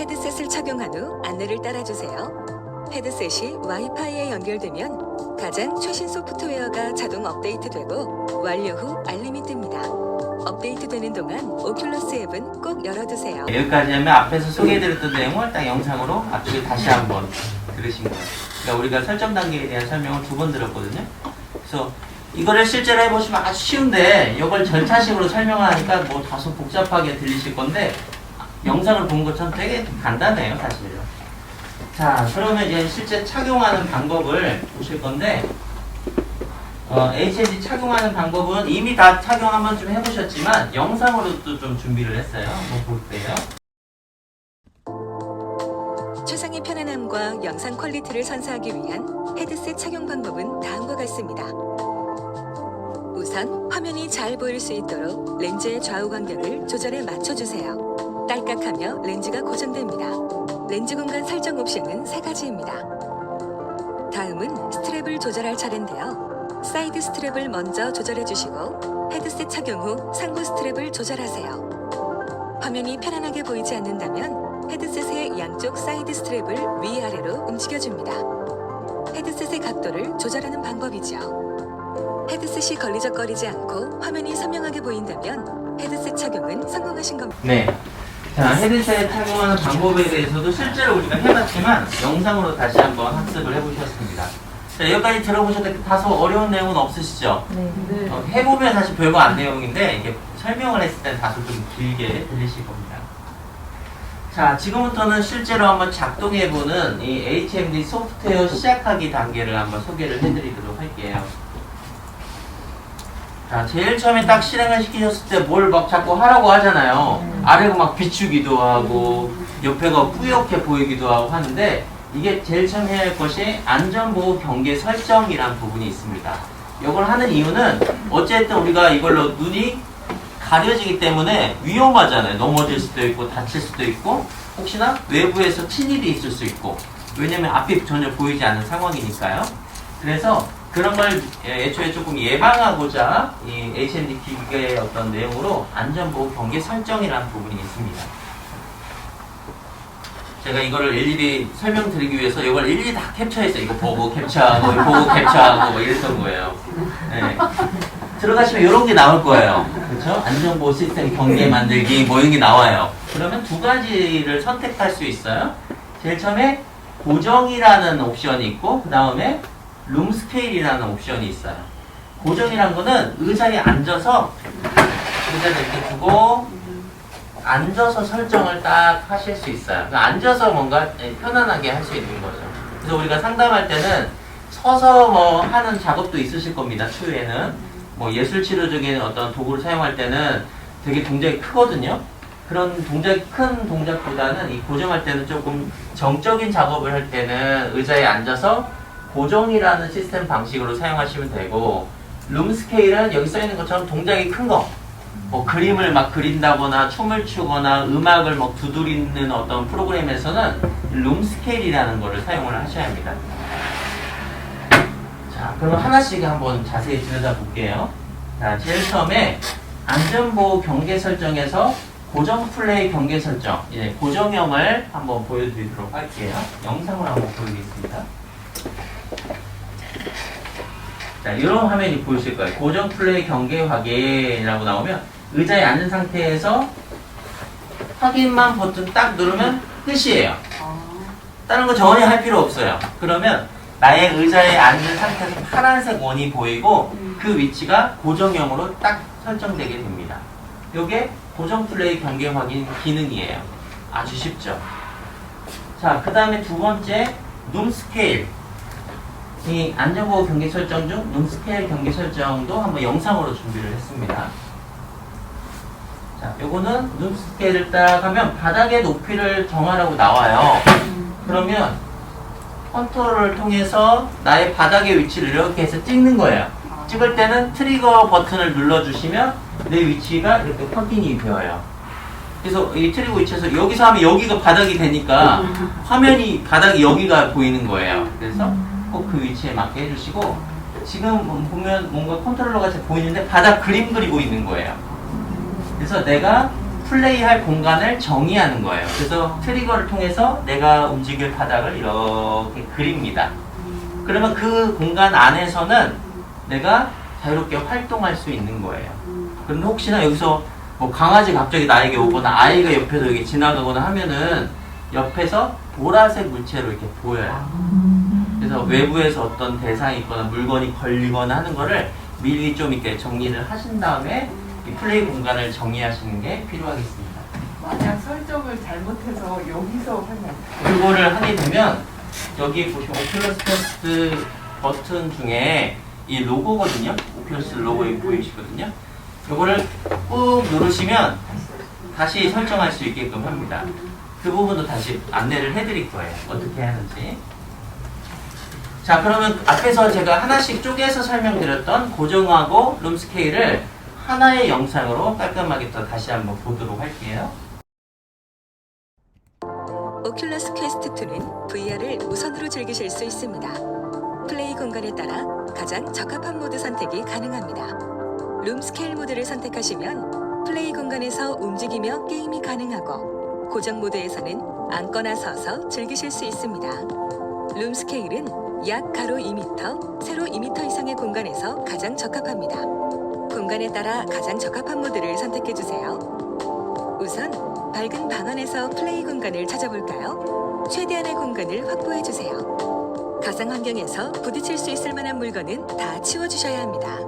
Speaker 5: 헤드셋을 착용한 후 안내를 따라주세요. 헤드셋이 와이파이에 연결되면 가장 최신 소프트웨어가 자동 업데이트되고 완료 후 알림이 뜹니다. 업데이트되는 동안 오큘러스 앱은 꼭 열어두세요.
Speaker 1: 여기까지 하면 앞에서 소개해드렸던 내용을 딱 영상으로 앞쪽에 다시 한번 들으신 거예요. 그러니까 우리가 설정 단계에 대한 설명을 2번 들었거든요. 그래서 이거를 실제로 해보시면 아주 쉬운데 이걸 절차식으로 설명을 하니까 뭐 다소 복잡하게 들리실 건데 영상을 본 것처럼 되게 간단해요, 사실은. 자, 그러면 이제 실제 착용하는 방법을 보실 건데 HMD 착용하는 방법은 이미 다 착용 한번 좀 해보셨지만 영상으로도 좀 준비를 했어요. 한번 볼게요.
Speaker 5: 최상의 편안함과 영상 퀄리티를 선사하기 위한 헤드셋 착용 방법은 다음과 같습니다. 우선 화면이 잘 보일 수 있도록 렌즈의 좌우 간격을 조절해 맞춰주세요. 딸깍하며 렌즈가 고정됩니다. 렌즈 공간 설정 옵션은 3가지입니다. 다음은 스트랩을 조절할 차례인데요. 사이드 스트랩을 먼저 조절해 주시고 헤드셋 착용 후 상부 스트랩을 조절하세요. 화면이 편안하게 보이지 않는다면 헤드셋의 양쪽 사이드 스트랩을 위아래로 움직여줍니다. 헤드셋의 각도를 조절하는 방법이죠. 헤드셋이 걸리적거리지 않고 화면이 선명하게 보인다면 헤드셋 착용은 성공하신 겁니다.
Speaker 1: 네. 자, 헤드셋 착용하는 방법에 대해서도 실제로 우리가 해봤지만 영상으로 다시 한번 학습을 해보셨습니다. 자, 여기까지 들어보셨는데 다소 어려운 내용은 없으시죠?
Speaker 4: 네.
Speaker 1: 해보면 사실 별거 안 내용인데 이게 설명을 했을 때 다소 좀 길게 들리실 겁니다. 자, 지금부터는 실제로 한번 작동해보는 이 HMD 소프트웨어 시작하기 단계를 한번 소개를 해드리도록 할게요. 자, 제일 처음에 딱 실행을 시키셨을 때 뭘 막 자꾸 하라고 하잖아요. 아래가 막 비추기도 하고 옆에가 뿌옇게 보이기도 하고 하는데 이게 제일 처음 해야 할 것이 안전보호 경계 설정이라는 부분이 있습니다. 이걸 하는 이유는 어쨌든 우리가 이걸로 눈이 가려지기 때문에 위험하잖아요. 넘어질 수도 있고 다칠 수도 있고 혹시나 외부에서 침입이 있을 수 있고 왜냐면 앞이 전혀 보이지 않는 상황이니까요. 그래서 그런 걸 애초에 조금 예방하고자 이 HMD 기기의 어떤 내용으로 안전보호 경계 설정이라는 부분이 있습니다. 제가 이거를 일일이 설명드리기 위해서 이걸 일일이 다 캡처했어요. 이거 보고 캡처하고, 보고 캡처하고, 뭐 이랬던 거예요. 네. 들어가시면 이런 게 나올 거예요. 그렇죠? 안전보호 시스템 경계 만들기, 뭐 이런 게 나와요. 그러면 2가지를 선택할 수 있어요. 제일 처음에 고정이라는 옵션이 있고, 그 다음에 룸 스케일이라는 옵션이 있어요. 고정이란 거는 의자에 앉아서, 의자를 이렇게 두고, 앉아서 설정을 딱 하실 수 있어요. 그러니까 앉아서 뭔가 편안하게 할 수 있는 거죠. 그래서 우리가 상담할 때는 서서 뭐 하는 작업도 있으실 겁니다. 추후에는 뭐 예술치료적인 어떤 도구를 사용할 때는 되게 동작이 크거든요. 그런 동작이 큰 동작보다는 이 고정할 때는 조금 정적인 작업을 할 때는 의자에 앉아서 고정이라는 시스템 방식으로 사용하시면 되고, 룸 스케일은 여기 써 있는 것처럼 동작이 큰 거, 뭐 그림을 막 그린다거나 춤을 추거나 음악을 막 두드리는 어떤 프로그램에서는 룸 스케일이라는 거를 사용을 하셔야 합니다. 자, 그럼 하나씩 한번 자세히 들여다볼게요. 자, 제일 처음에 안전보호 경계 설정에서 고정 플레이 경계 설정, 이제 고정형을 한번 보여드리도록 할게요. 영상을 한번 보여드리겠습니다. 자, 이런 화면이 보이실 거예요. 고정 플레이 경계 확인이라고 나오면 의자에 앉은 상태에서 확인만 버튼 딱 누르면 끝이에요. 다른 거 전혀 할 필요 없어요. 그러면 나의 의자에 앉은 상태에서 파란색 원이 보이고 그 위치가 고정형으로 딱 설정되게 됩니다. 이게 고정 플레이 경계 확인 기능이에요. 아주 쉽죠. 자, 그 다음에 2번째 룸 스케일. 이 안전보호 경계 설정 중 룸 스케일 경계 설정도 한번 영상으로 준비를 했습니다. 자, 요거는 룸 스케일을 딱 하면 바닥의 높이를 정하라고 나와요. 그러면 컨트롤을 통해서 나의 바닥의 위치를 이렇게 해서 찍는 거예요. 찍을 때는 트리거 버튼을 눌러주시면 내 위치가 이렇게 확인이 되어요. 그래서 이 트리거 위치에서 여기서 하면 여기가 바닥이 되니까 화면이 바닥이 여기가 보이는 거예요. 그래서 꼭 그 위치에 맞게 해주시고, 지금 보면 뭔가 컨트롤러가 잘 보이는데 바닥 그림 그리고 있는 거예요. 그래서 내가 플레이할 공간을 정의하는 거예요. 그래서 트리거를 통해서 내가 움직일 바닥을 이렇게 그립니다. 그러면 그 공간 안에서는 내가 자유롭게 활동할 수 있는 거예요. 그런데 혹시나 여기서 뭐 강아지 갑자기 나에게 오거나 아이가 옆에서 여기 지나가거나 하면은 옆에서 보라색 물체로 이렇게 보여요. 그래서 외부에서 어떤 대상이 있거나 물건이 걸리거나 하는 거를 미리 좀 이렇게 정리를 하신 다음에 이 플레이 공간을 정의하시는 게 필요하겠습니다.
Speaker 2: 만약 설정을 잘못해서 여기서 하면
Speaker 1: 그거를 하게 되면 여기 보시면 오큘러스 퀘스트 버튼 중에 이 로고거든요. 오큘러스 로고 보이시거든요. 이거를 꾹 누르시면 다시 설정할 수 있게끔 합니다. 그 부분도 다시 안내를 해드릴 거예요. 어떻게 하는지. 자, 그러면 앞에서 제가 하나씩 쪼개서 설명드렸던 고정하고 룸 스케일을 하나의 영상으로 깔끔하게 또 다시 한번 보도록 할게요.
Speaker 5: 오큘러스 퀘스트 2는 VR을 무선으로 즐기실 수 있습니다. 플레이 공간에 따라 가장 적합한 모드 선택이 가능합니다. 룸 스케일 모드를 선택하시면 플레이 공간에서 움직이며 게임이 가능하고 고정 모드에서는 앉거나 서서 즐기실 수 있습니다. 룸 스케일은 약 가로 2m, 세로 2m 이상의 공간에서 가장 적합합니다. 공간에 따라 가장 적합한 모드를 선택해주세요. 우선 밝은 방 안에서 플레이 공간을 찾아볼까요? 최대한의 공간을 확보해주세요. 가상 환경에서 부딪힐 수 있을 만한 물건은 다 치워주셔야 합니다.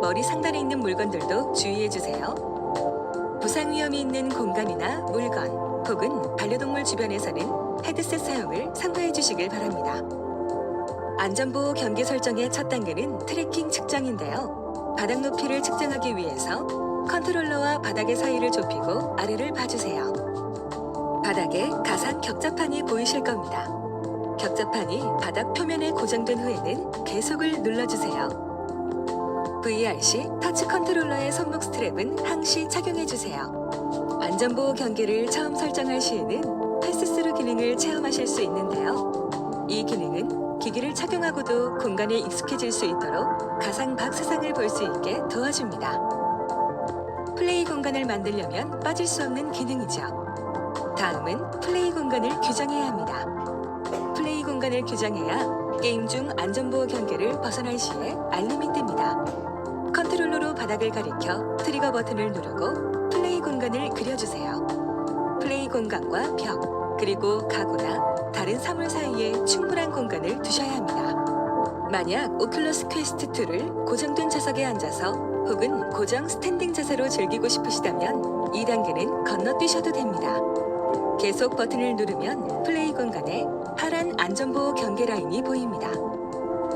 Speaker 5: 머리 상단에 있는 물건들도 주의해주세요. 부상 위험이 있는 공간이나 물건 혹은 반려동물 주변에서는 헤드셋 사용을 삼가해주시길 바랍니다. 안전보호 경계 설정의 첫 단계는 트래킹 측정인데요. 바닥 높이를 측정하기 위해서 컨트롤러와 바닥의 사이를 좁히고 아래를 봐주세요. 바닥에 가상 격자판이 보이실 겁니다. 격자판이 바닥 표면에 고정된 후에는 계속을 눌러주세요. VR 시 터치 컨트롤러의 손목 스트랩은 항시 착용해주세요. 안전보호 경계를 처음 설정할 시에는 패스스루 기능을 체험하실 수 있는데요. 이 기능은 기기를 착용하고도 공간에 익숙해질 수 있도록 가상 밖 세상을 볼 수 있게 도와줍니다. 플레이 공간을 만들려면 빠질 수 없는 기능이죠. 다음은 플레이 공간을 규정해야 합니다. 플레이 공간을 규정해야 게임 중 안전보호 경계를 벗어날 시에 알림이 뜹니다. 컨트롤러로 바닥을 가리켜 트리거 버튼을 누르고 플레이 공간을 그려주세요. 플레이 공간과 벽, 그리고 가구나 다른 사물 사이에 충분한 공간을 두셔야 합니다. 만약 오큘러스 퀘스트 2를 고정된 좌석에 앉아서 혹은 고정 스탠딩 자세로 즐기고 싶으시다면 2단계는 건너뛰셔도 됩니다. 계속 버튼을 누르면 플레이 공간에 파란 안전보호 경계 라인이 보입니다.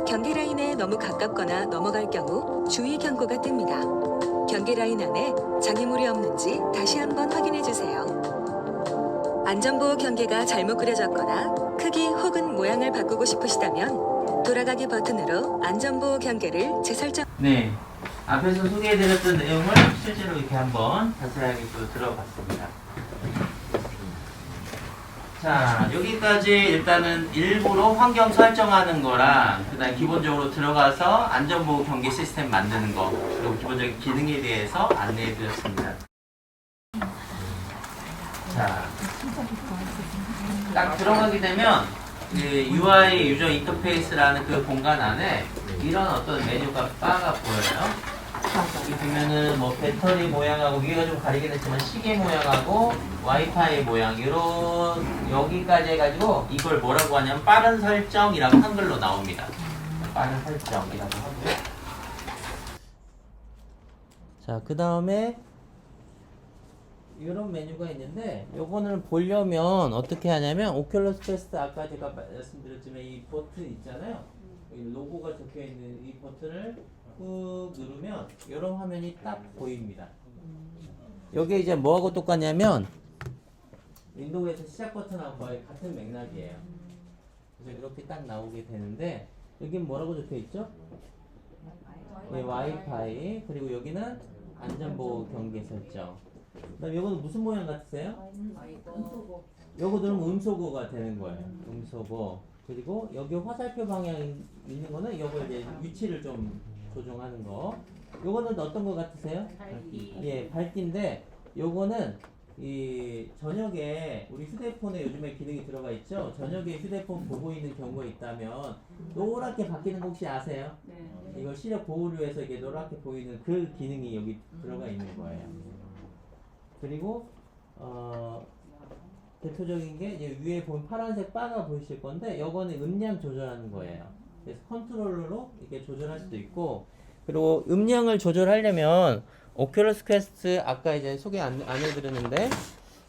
Speaker 5: 경계 라인에 너무 가깝거나 넘어갈 경우 주의 경고가 뜹니다. 경계 라인 안에 장애물이 없는지 다시 한번 확인해 주세요. 안전보호 경계가 잘못 그려졌거나 크기 혹은 모양을 바꾸고 싶으시다면 돌아가기 버튼으로 안전보호 경계를 재설정.
Speaker 1: 네, 앞에서 소개해드렸던 내용을 실제로 이렇게 한번 자세하게 또 들어봤습니다. 자, 여기까지 일단은 일부러 환경 설정하는 거랑 그다음 기본적으로 들어가서 안전보호 경계 시스템 만드는 거 그리고 기본적인 기능에 대해서 안내해드렸습니다. 자, 딱 들어가게 되면 그 UI 유저 인터페이스라는 그 공간 안에 이런 어떤 메뉴가 바가 보여요. 여기 보면은 뭐 배터리 모양하고 위가 좀 가리긴 했지만 시계 모양하고 와이파이 모양 이런 여기까지 해가지고 이걸 뭐라고 하냐면 빠른 설정이라고 한글로 나옵니다. 빠른 설정이라고 하고요. 자, 그 다음에 이런 메뉴가 있는데 요거는 보려면 어떻게 하냐면 오큘러스 퀘스트 아까 제가 말씀드렸지만 이 버튼 있잖아요. 여기 로고가 적혀있는 이 버튼을 꾹 누르면 이런 화면이 딱 보입니다. 여기 이제 뭐하고 똑같냐면 윈도우에서 시작 버튼하고 거의 같은 맥락이에요. 그래서 이렇게 딱 나오게 되는데 여기 뭐라고 적혀있죠? 네, 와이파이. 그리고 여기는 안전보호 경계 설정. 그다음 요거는 무슨 모양 같으세요? 요거들은 음소거가 되는 거예요. 음소거. 그리고 여기 화살표 방향 있는 거는 요거 이제 위치를 좀 조정하는 거. 요거는 어떤 거 같으세요? 밝기. 예, 밝기인데 요거는 이 저녁에 우리 휴대폰에 요즘에 기능이 들어가 있죠. 저녁에 휴대폰 보고 있는 경우가 있다면 노랗게 바뀌는 거 혹시 아세요? 이걸 시력 보호를 위해서 이게 노랗게 보이는 그 기능이 여기 들어가 있는 거예요. 그리고 대표적인 게 이제 위에 보면 파란색 바가 보이실 건데 요거는 음량 조절하는 거예요. 그래서 컨트롤러로 이렇게 조절할 수도 있고, 그리고 음량을 조절하려면 오큘러스 퀘스트 아까 이제 소개 안 해드렸는데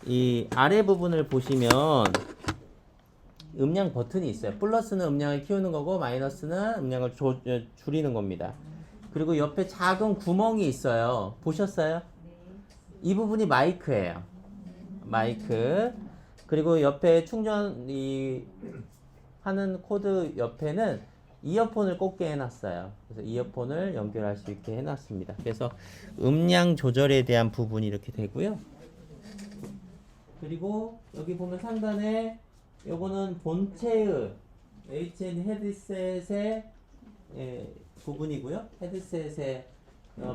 Speaker 1: 이 아래 부분을 보시면 음량 버튼이 있어요. 플러스는 음량을 키우는 거고 마이너스는 음량을 줄이는 겁니다. 그리고 옆에 작은 구멍이 있어요. 보셨어요? 이 부분이 마이크예요. 마이크. 그리고 옆에 충전 하는 코드 옆에는 이어폰을 꽂게 해놨어요. 그래서 이어폰을 연결할 수 있게 해놨습니다. 그래서 음량 조절에 대한 부분이 이렇게 되고요. 그리고 여기 보면 상단에 요거는 본체의 HN 헤드셋의 부분이고요. 헤드셋의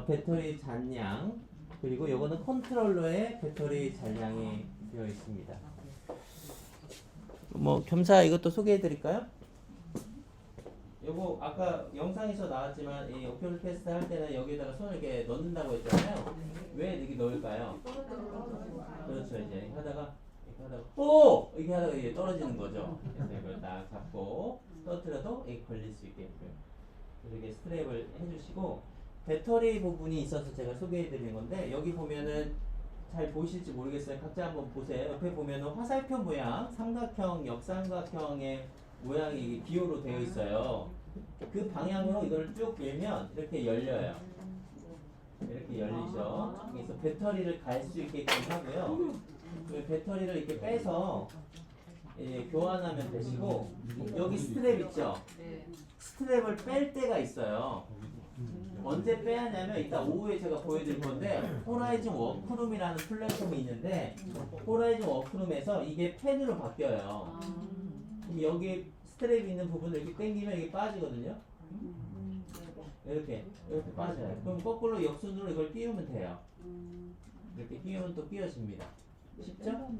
Speaker 1: 배터리 잔량, 그리고 요거는 컨트롤러의 배터리 잔량이 되어 있습니다. 뭐 겸사 이것도 소개해 드릴까요? 요거 아까 영상에서 나왔지만 이 오큘러스 퀘스트 할 때는 여기다가 손을 이렇게 넣는다고 했잖아요. 왜 이렇게 넣을까요? 그렇죠. 이제 이렇게 하다가 오! 이렇게 하다가 이게 떨어지는 거죠. 그래서 이걸 딱 잡고 떨어뜨려도 이게 걸릴 수 있게끔 이렇게 스트랩을 해주시고, 배터리 부분이 있어서 제가 소개해 드리는 건데 여기 보면은 잘 보이실지 모르겠어요. 각자 한번 보세요. 옆에 보면은 화살표 모양, 삼각형, 역삼각형의 모양이 기호로 되어 있어요. 그 방향으로 이걸 쭉 밀면 이렇게 열려요. 이렇게 열리죠. 그래서 배터리를 갈 수 있게끔 하고요. 그 배터리를 이렇게 빼서 교환하면 되시고, 여기 스트랩 있죠? 스트랩을 뺄 때가 있어요. 언제 빼야 하냐면 이따 오후에 제가 보여드릴 건데, 호라이즌 워크룸이라는 플랫폼이 있는데 호라이즌 워크룸에서 이게 펜으로 바뀌어요. 그럼 여기 스트랩이 있는 부분을 이렇게 당기면 이게 빠지거든요. 이렇게 빠져요. 그럼 거꾸로 역순으로 이걸 끼우면 돼요. 이렇게 끼우면 또 끼워집니다. 쉽죠?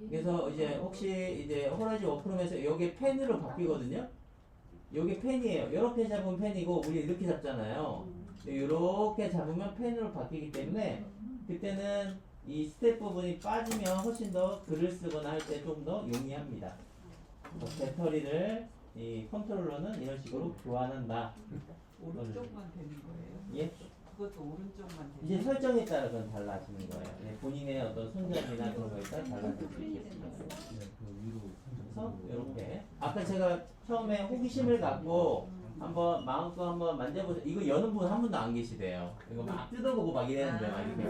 Speaker 1: 그래서 이제 혹시 이제 호라이즌 워크룸에서 여기 펜으로 바뀌거든요. 여기 펜이에요. 이렇게 잡으면 펜이고 우리 이렇게 잡잖아요. 이렇게 잡으면 펜으로 바뀌기 때문에 그때는 이 스텝 부분이 빠지면 훨씬 더 글을 쓰거나 할 때 좀 더 용이합니다. 배터리를 이 컨트롤러는 이런 식으로 교환한다.
Speaker 7: 오른쪽만 되는 거예요?
Speaker 1: 예?
Speaker 7: 그것도 오른쪽만 되는
Speaker 1: 이제 설정에 따라 그건 달라지는 거예요. 본인의 어떤 손잡이나 그런 거에 따라 달라질 수 있겠습니다. 그래서 이렇게 아까 제가 처음에 호기심을 갖고 한번 마음껏 한번 만져보세요. 이거 여는 분 한 분도 안 계시대요. 이거 막 뜯어보고 막 이랬는데 막 이렇게.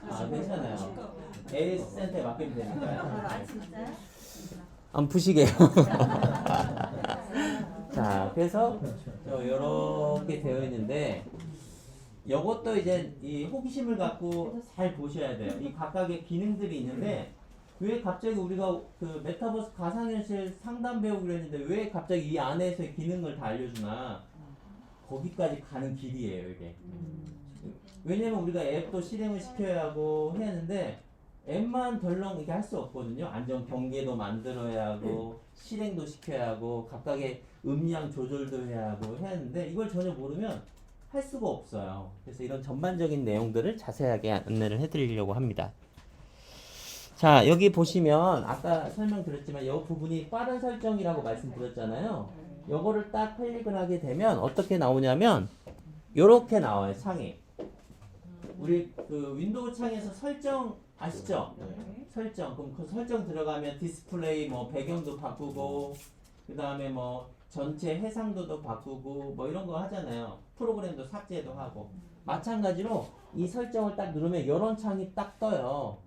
Speaker 1: 아 괜찮아요. AS 센터에 맡기면 되니까요.
Speaker 6: 아 진짜요?
Speaker 1: 안 푸시게요. 자, 그래서 이렇게 되어 있는데 이것도 이제 이 호기심을 갖고 잘 보셔야 돼요. 이 각각의 기능들이 있는데 왜 갑자기 우리가 그 메타버스 가상현실 상담 배우기로 했는데 왜 갑자기 이 안에서의 기능을 다 알려주나? 거기까지 가는 길이에요, 이게. 왜냐면 우리가 앱도 실행을 시켜야 하고 해야 하는데 앱만 덜렁 이렇게 할 수 없거든요. 안전 경계도 만들어야 하고 실행도 시켜야 하고 각각의 음량 조절도 해야 하고 해야 하는데 이걸 전혀 모르면 할 수가 없어요. 그래서 이런 전반적인 내용들을 자세하게 안내를 해드리려고 합니다. 자, 여기 보시면 아까 설명드렸지만 이 부분이 빠른 설정이라고 말씀드렸잖아요. 요거를 딱 클릭을 하게 되면 어떻게 나오냐면 요렇게 나와요, 창이. 우리 그 윈도우 창에서 설정 아시죠? 설정. 그럼 그 설정 들어가면 디스플레이 뭐 배경도 바꾸고 그 다음에 뭐 전체 해상도도 바꾸고 뭐 이런 거 하잖아요. 프로그램도 삭제도 하고. 마찬가지로 이 설정을 딱 누르면 이런 창이 딱 떠요.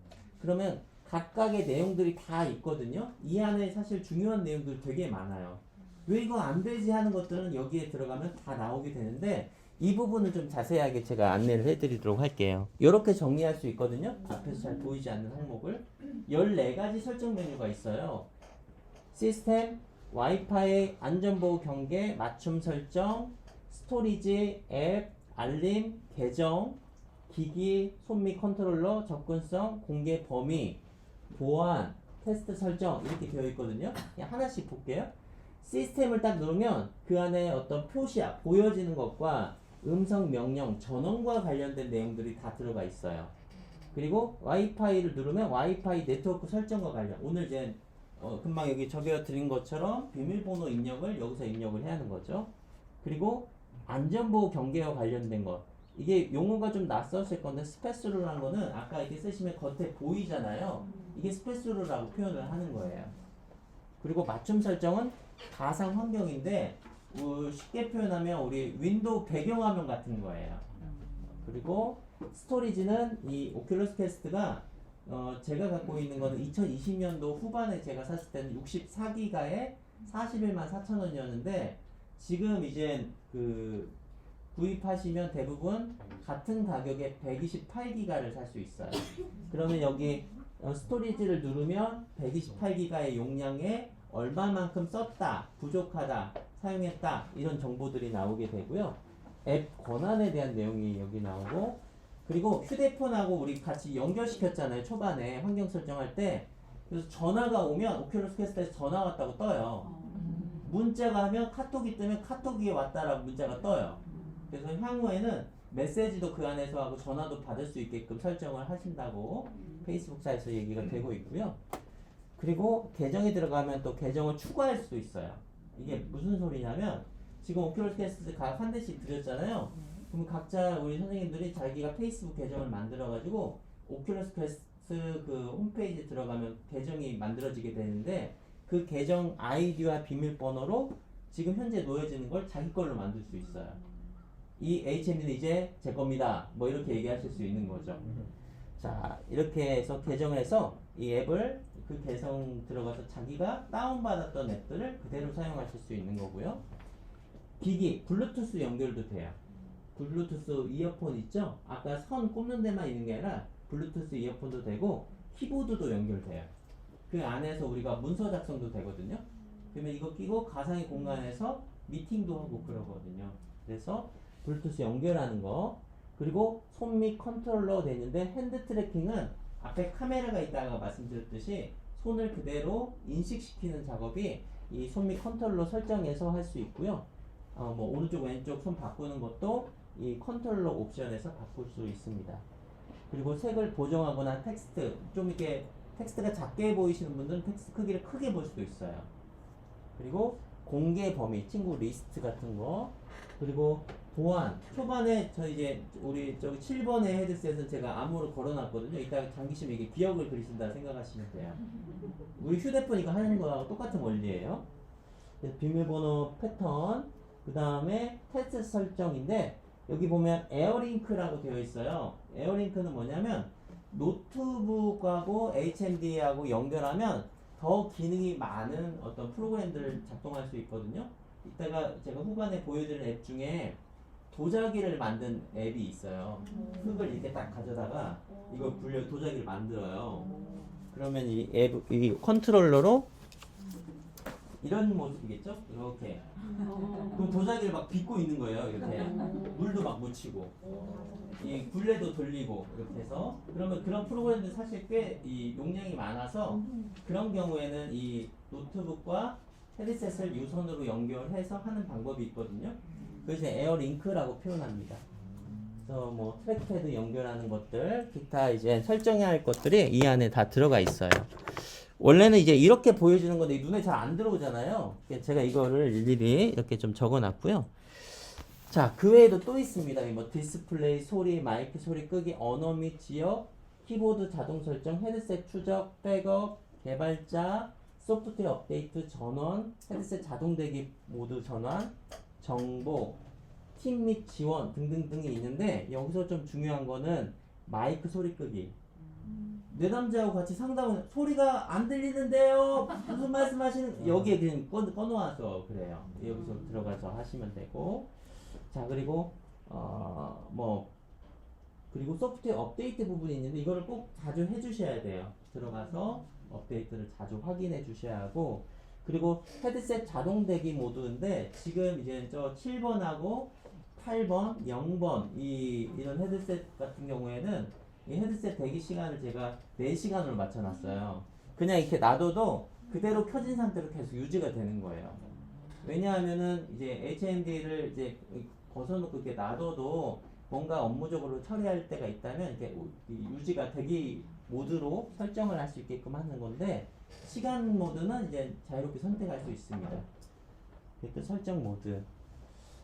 Speaker 1: 그러면 각각의 내용들이 다 있거든요. 이 안에 사실 중요한 내용들 되게 많아요. 왜 이거 안 되지 하는 것들은 여기에 들어가면 다 나오게 되는데 이 부분을 좀 자세하게 제가 안내를 해드리도록 할게요. 이렇게 정리할 수 있거든요. 앞에서 잘 보이지 않는 항목을 14가지 설정 메뉴가 있어요. 시스템, 와이파이, 안전보호 경계, 맞춤 설정, 스토리지, 앱, 알림, 계정, 기기, 손미 컨트롤러, 접근성, 공개 범위, 보안, 테스트 설정 이렇게 되어 있거든요. 그냥 하나씩 볼게요. 시스템을 딱 누르면 그 안에 어떤 표시야 보여지는 것과 음성 명령 전원과 관련된 내용들이 다 들어가 있어요. 그리고 와이파이를 누르면 와이파이 네트워크 설정과 관련 오늘 이제 금방 여기 적여 드린 것처럼 비밀번호 입력을 여기서 입력을 해야 하는 거죠. 그리고 안전보호 경계와 관련된 것 이게 용어가 좀 낯섰을 건데 스페스루라는 거는 아까 이렇게 쓰시면 겉에 보이잖아요. 이게 스페스루라고 표현을 하는 거예요. 그리고 맞춤 설정은 가상 환경인데 쉽게 표현하면 우리 윈도우 배경화면 같은 거예요. 그리고 스토리지는 이 오큘러스 퀘스트가 제가 갖고 있는 거는 2020년도 후반에 제가 샀을 때는 64기가에 41만 4천 원이었는데 지금 이제 그 구입하시면 대부분 같은 가격에 128기가를 살 수 있어요. 그러면 여기 스토리지를 누르면 128기가의 용량에 얼마만큼 썼다, 부족하다, 사용했다 이런 정보들이 나오게 되고요. 앱 권한에 대한 내용이 여기 나오고 그리고 휴대폰하고 우리 같이 연결시켰잖아요. 초반에 환경 설정할 때. 그래서 전화가 오면 오큘러스 퀘스트에서 전화 왔다고 떠요. 문자가 하면 카톡이 뜨면 카톡이 왔다라고 문자가 떠요. 그래서 향후에는 메시지도 그 안에서 하고 전화도 받을 수 있게끔 설정을 하신다고 페이스북사에서 얘기가 되고 있고요. 그리고 계정에 들어가면 또 계정을 추가할 수도 있어요. 이게 무슨 소리냐면 지금 오큘러스 퀘스트 각 한 대씩 드렸잖아요. 그럼 각자 우리 선생님들이 자기가 페이스북 계정을 만들어가지고 오큘러스 퀘스트 그 홈페이지에 들어가면 계정이 만들어지게 되는데 그 계정 아이디와 비밀번호로 지금 현재 놓여지는 걸 자기 걸로 만들 수 있어요. 이 HMD는 이제 제 겁니다. 뭐 이렇게 얘기하실 수 있는 거죠. 자, 이렇게 해서 계정을 해서 이 앱을 그 계정 들어가서 자기가 다운받았던 앱들을 그대로 사용하실 수 있는 거고요. 기기, 블루투스 연결도 돼요. 블루투스 이어폰 있죠? 아까 선 꼽는 데만 있는 게 아니라 블루투스 이어폰도 되고 키보드도 연결돼요. 그 안에서 우리가 문서 작성도 되거든요. 그러면 이거 끼고 가상의 공간에서 미팅도 하고 그러거든요. 그래서 블루투스 연결하는 거 그리고 손 및 컨트롤러 되는데 핸드 트래킹은 앞에 카메라가 있다가 말씀드렸듯이 손을 그대로 인식시키는 작업이 이 손 및 컨트롤러 설정에서 할 수 있고요. 뭐 오른쪽 왼쪽 손 바꾸는 것도 이 컨트롤러 옵션에서 바꿀 수 있습니다. 그리고 색을 보정하거나 텍스트 좀 이렇게 텍스트가 작게 보이시는 분들은 텍스트 크기를 크게 볼 수도 있어요. 그리고 공개 범위, 친구 리스트 같은 거 그리고 보안 초반에 저 이제 우리 저기 7번의 헤드셋은 제가 암호로 걸어놨거든요. 이따 잠기시면 이게 기억을 그리신다 생각하시면 돼요. 우리 휴대폰 이거 하는 거하고 똑같은 원리예요. 그래서 비밀번호 패턴 그 다음에 테스트 설정인데 여기 보면 에어링크라고 되어 있어요. 에어링크는 뭐냐면 노트북하고 HMD하고 연결하면 더 기능이 많은 어떤 프로그램들을 작동할 수 있거든요. 이따가 제가 후반에 보여드릴 앱 중에 도자기를 만든 앱이 있어요. 흙을 이렇게 딱 가져다가 이걸 불려 도자기를 만들어요. 그러면 이 앱, 이 컨트롤러로 이런 모습이겠죠? 이렇게. 그럼 도자기를 막 빚고 있는 거예요. 이렇게. 물도 막 묻히고. 이 굴레도 돌리고 이렇게 해서 그러면 그런 프로그램들 사실 꽤 이 용량이 많아서 그런 경우에는 이 노트북과 헤드셋을 유선으로 연결해서 하는 방법이 있거든요. 그것이 에어링크라고 표현합니다. 그래서 뭐 트랙패드 연결하는 것들, 기타 이제 설정해야 할 것들이 이 안에 다 들어가 있어요. 원래는 이제 이렇게 보여주는 건데 눈에 잘 안 들어오잖아요. 제가 이거를 일일이 이렇게 좀 적어놨고요. 자, 그 외에도 또 있습니다. 뭐 디스플레이, 소리, 마이크 소리 끄기, 언어 및 지역, 키보드 자동 설정, 헤드셋 추적, 백업, 개발자, 소프트웨어 업데이트, 전원, 헤드셋 자동 대기 모드 전환, 정보, 팀 및 지원 등등등이 있는데 여기서 좀 중요한 거는 마이크 소리 끄기. 내담자하고 같이 상담을 소리가 안 들리는데요. 무슨 말씀하시는 여기에 그냥 꺼놓아서 그래요. 여기서 들어가서 하시면 되고. 자, 그리고 그리고 소프트웨어 업데이트 부분이 있는데 이거를 꼭 자주 해주셔야 돼요. 들어가서 업데이트를 자주 확인해 주셔야 하고 그리고 헤드셋 자동 대기 모드인데 지금 이제 저 7번하고 8번, 0번 이런 헤드셋 같은 경우에는 이 헤드셋 대기 시간을 제가 4시간으로 맞춰놨어요. 그냥 이렇게 놔둬도 그대로 켜진 상태로 계속 유지가 되는 거예요. 왜냐하면은 이제 HMD를 이제 벗어놓고 이렇게 놔둬도 뭔가 업무적으로 처리할 때가 있다면 이렇게 유지가 대기 모드로 설정을 할 수 있게끔 하는 건데, 시간 모드는 이제 자유롭게 선택할 수 있습니다. 그 설정 모드.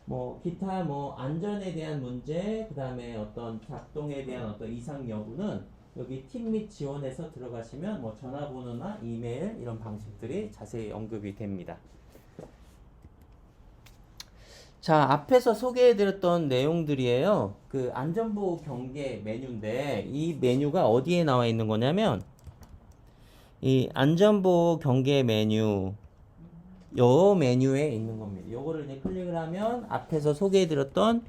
Speaker 1: 뭐 기타 뭐 안전에 대한 문제, 그 다음에 어떤 작동에 대한 어떤 이상 여부는 여기 팀 및 지원에서 들어가시면 뭐 전화번호나 이메일 이런 방식들이 자세히 언급이 됩니다. 자, 앞에서 소개해드렸던 내용들이에요. 그 안전보호 경계 메뉴인데, 이 메뉴가 어디에 나와 있는 거냐면 이 안전보호 경계 메뉴 요 메뉴에 있는 겁니다. 요거를 이제 클릭을 하면 앞에서 소개해드렸던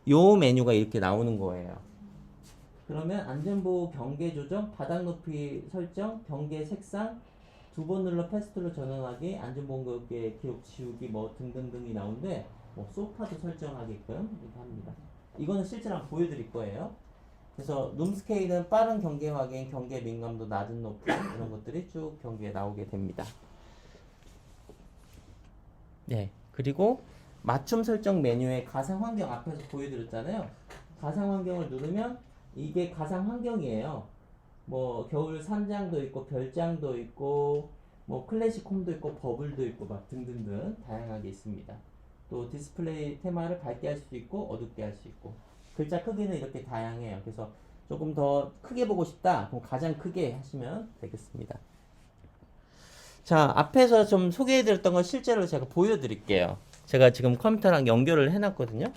Speaker 1: 요 메뉴가 이렇게 나오는 거예요. 그러면 안전보호 경계 조정, 바닥 높이 설정, 경계 색상, 2번 눌러 패스트로 전환하기, 안전보호 경계 기록 지우기 뭐 등등등이 나오는데, 뭐 소파도 설정하게끔 이렇게 합니다. 이거는 실제로 한번 보여드릴 거예요. 그래서 룸 스케일은 빠른 경계 확인, 경계 민감도 낮은 높이 이런 것들이 쭉 경계에 나오게 됩니다. 네, 그리고 맞춤 설정 메뉴에 가상 환경 앞에서 보여드렸잖아요. 가상 환경을 누르면 이게 가상 환경이에요. 뭐 겨울 산장도 있고 별장도 있고 뭐 클래식 홈도 있고 버블도 있고 막 등등등 다양하게 있습니다. 또 디스플레이 테마를 밝게 할 수도 있고 어둡게 할 수 있고, 글자 크기는 이렇게 다양해요. 그래서 조금 더 크게 보고 싶다 그럼 가장 크게 하시면 되겠습니다. 자, 앞에서 좀 소개해드렸던 걸 실제로 제가 보여드릴게요. 제가 지금 컴퓨터랑 연결을 해놨거든요.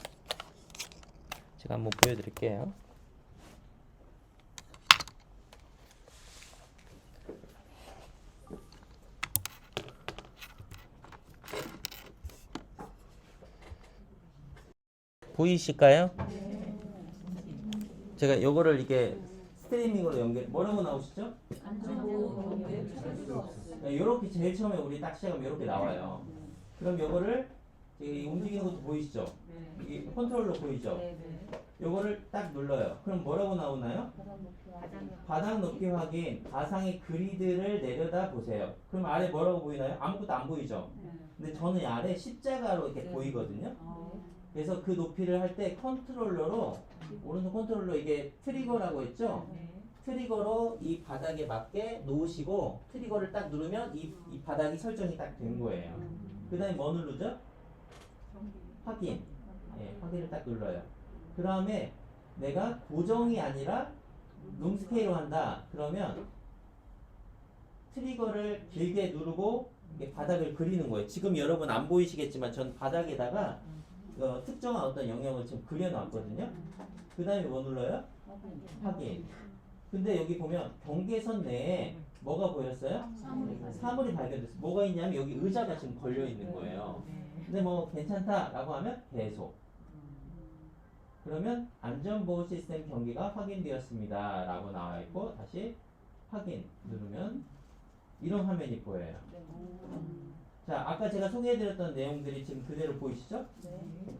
Speaker 1: 제가 한번 보여드릴게요. 보이실까요? 제가 요거를 이게 스트리밍으로 연결, 뭐라고 나오시죠? 네, 요렇게 제일 처음에 우리 딱 시작하면 요렇게 나와요. 그럼 요거를 이 움직이는 것도 보이시죠? 이 컨트롤러 보이죠? 요거를 딱 눌러요. 그럼 뭐라고 나오나요? 바닥 높이 확인, 가상의 그리드를 내려다 보세요. 그럼 아래 뭐라고 보이나요? 아무것도 안 보이죠? 근데 저는 이 아래 십자가로 이렇게 보이거든요. 그래서 그 높이를 할 때 컨트롤러로, 오른손 컨트롤러 이게 트리거라고 했죠? 트리거로 이 바닥에 맞게 놓으시고 트리거를 딱 누르면 이 바닥이 설정이 딱 된 거예요. 그 다음에 뭐 누르죠? 확인. 예, 확인을 딱 눌러요. 그 다음에 내가 고정이 아니라 룸 스케일로 한다. 그러면 트리거를 길게 누르고 이게 바닥을 그리는 거예요. 지금 여러분 안 보이시겠지만 전 바닥에다가 특정한 어떤 영역을 지금 그려놨거든요. 그 다음에 뭐 눌러요? 확인. 근데 여기 보면 경계선 내에 뭐가 보였어요? 사물이 발견됐어요. 뭐가 있냐면 여기 의자가 지금 걸려 있는 거예요. 근데 뭐 괜찮다라고 하면 계속. 그러면 안전보호 시스템 경계가 확인되었습니다 라고 나와 있고, 다시 확인 누르면 이런 화면이 보여요. 자, 아까 제가 소개해드렸던 내용들이 지금 그대로 보이시죠?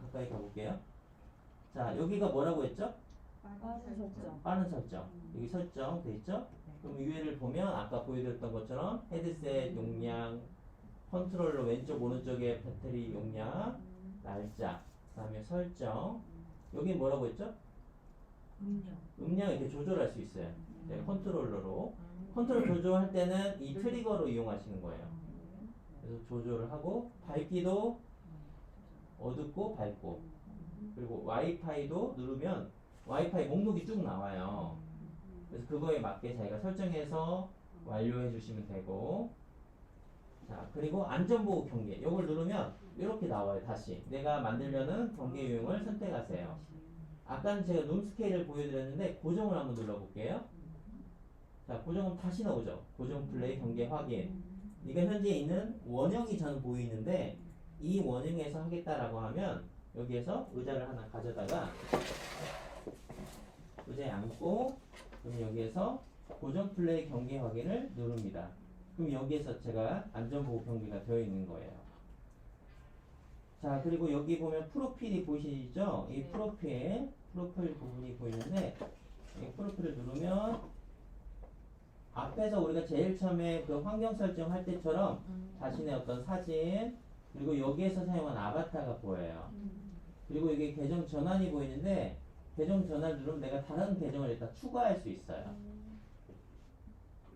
Speaker 1: 가까이 가볼게요. 자, 여기가 뭐라고 했죠? 빠른 설정. 여기 설정 돼 있죠? 그럼 위에를 보면 아까 보여드렸던 것처럼 헤드셋 용량, 컨트롤러 왼쪽 오른쪽에 배터리 용량, 날짜, 그 다음에 설정. 여기 뭐라고 했죠? 음량 이렇게 조절할 수 있어요. 네, 컨트롤러로. 컨트롤 조절할 때는 이 트리거로 이용하시는 거예요. 그래서 조절을 하고, 밝기도 어둡고 밝고, 그리고 와이파이도 누르면 와이파이 목록이 쭉 나와요. 그래서 그거에 맞게 자기가 설정해서 완료해 주시면 되고, 자, 그리고 안전보호 경계 이걸 누르면 이렇게 나와요. 다시 내가 만들면은 경계 유형을 선택하세요. 아까는 제가 룸 스케일을 보여드렸는데 고정을 한번 눌러볼게요. 자, 고정은 다시 나오죠. 고정 플레이 경계 확인. 이게 현재 있는 원형이 저는 보이는데, 이 원형에서 하겠다라고 하면 여기에서 의자를 하나 가져다가 의자에 앉고, 그럼 여기에서 고정 플레이 경계 확인을 누릅니다. 그럼 여기에서 제가 안전보호 경계가 되어 있는 거예요. 자, 그리고 여기 보면 프로필이 보이시죠? 이 프로필 부분이 보이는데 이 프로필을 누르면 앞에서 우리가 제일 처음에 그 환경 설정할 때처럼 자신의 어떤 사진 그리고 여기에서 사용한 아바타가 보여요. 그리고 이게 계정 전환이 보이는데 계정 전환 누르면 내가 다른 계정을 일단 추가할 수 있어요.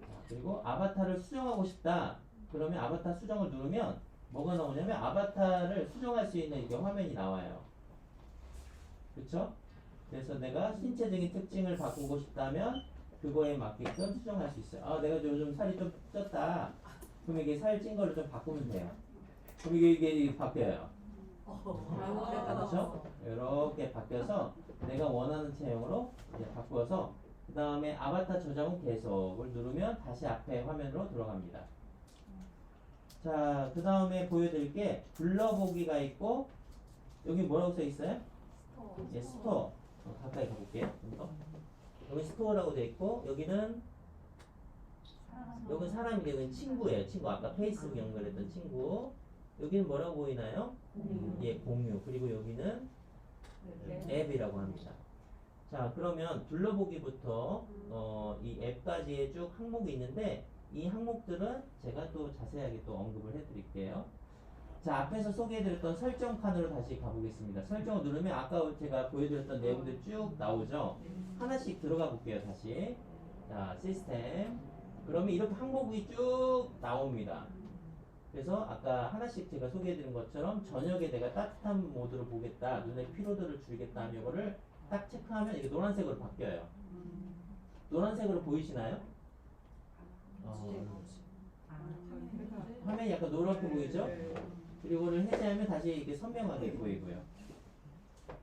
Speaker 1: 자, 그리고 아바타를 수정하고 싶다. 그러면 아바타 수정을 누르면 뭐가 나오냐면 아바타를 수정할 수 있는 이렇게 화면이 나와요. 그쵸? 그래서 내가 신체적인 특징을 바꾸고 싶다면 그거에 맞게끔 수정할 수 있어요. 아, 내가 요즘 살이 좀 쪘다. 그럼 이게 살 찐 거를 좀 바꾸면 돼요. 그럼 이게 바뀌어요. 그렇죠? 이렇게 바뀌어서 내가 원하는 체형으로 이제 바꾸어서 그 다음에 아바타 저장은 계속을 누르면 다시 앞에 화면으로 들어갑니다. 자, 그 다음에 보여드릴 게 불러보기가 있고 여기 뭐라고 써 있어요? 예, 스토어. 가까이 가볼게요. 좀 더. 여기 스토어라고 돼 있고 여기는 사람인데 여기는 친구예요. 친구 아까 페이스북 연결했던 친구. 여기는 뭐라고 보이나요? 예, 공유. 그리고 여기는 앱이라고 합니다. 자, 그러면 둘러보기부터 이 앱까지의 쭉 항목이 있는데 이 항목들은 제가 또 자세하게 또 언급을 해드릴게요. 자, 앞에서 소개해드렸던 설정 칸으로 다시 가보겠습니다. 설정을 누르면 아까 제가 보여드렸던 내용들 쭉 나오죠. 하나씩 들어가 볼게요. 다시. 자, 시스템. 그러면 이렇게 항목이 쭉 나옵니다. 그래서 아까 하나씩 제가 소개해드린 것처럼 저녁에 내가 따뜻한 모드로 보겠다, 눈의 피로도를 줄이겠다 하면 이거를 딱 체크하면 이게 노란색으로 바뀌어요. 노란색으로 보이시나요? 화면이 약간 노랗게 보이죠? 그리고 이거를 해제하면 다시 이게 선명하게 보이고요.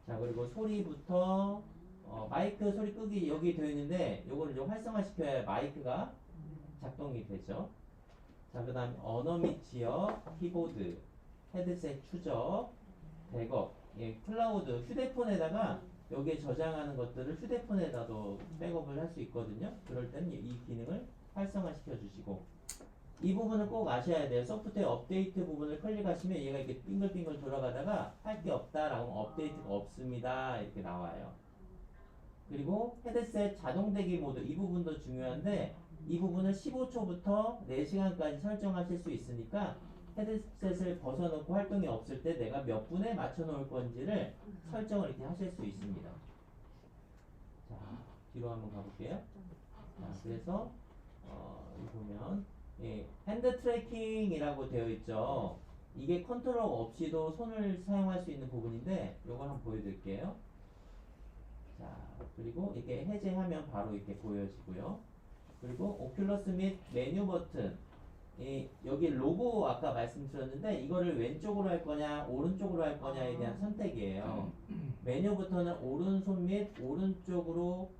Speaker 1: 자, 그리고 소리부터 마이크 소리 끄기 여기 되어 있는데 요거를 좀 활성화시켜야 마이크가 작동이 되죠. 자, 그 다음 언어 및 지역, 키보드, 헤드셋 추적, 백업, 예, 클라우드, 휴대폰에다가 여기에 저장하는 것들을 휴대폰에다도 백업을 할 수 있거든요. 그럴 때는 이 기능을 활성화시켜 주시고 이 부분을 꼭 아셔야 돼요. 소프트웨어 업데이트 부분을 클릭하시면 얘가 이렇게 빙글빙글 돌아가다가 할 게 없다라고 업데이트가 없습니다 이렇게 나와요. 그리고 헤드셋 자동 대기 모드 이 부분도 중요한데 이 부분은 15초부터 4시간까지 설정하실 수 있으니까 헤드셋을 벗어놓고 활동이 없을 때 내가 몇 분에 맞춰 놓을 건지를 설정을 이렇게 하실 수 있습니다. 자, 뒤로 한번 가볼게요. 자, 그래서 여기 보면 예, 핸드 트래킹이라고 되어 있죠. 이게 컨트롤 없이도 손을 사용할 수 있는 부분인데 이걸 한번 보여드릴게요. 자, 그리고 이렇게 해제하면 바로 이렇게 보여지고요. 그리고 오큘러스 및 메뉴 버튼 여기 로고 아까 말씀드렸는데 이거를 왼쪽으로 할 거냐 오른쪽으로 할 거냐에 대한 선택이에요. 메뉴부터는 오른손 및 오른쪽으로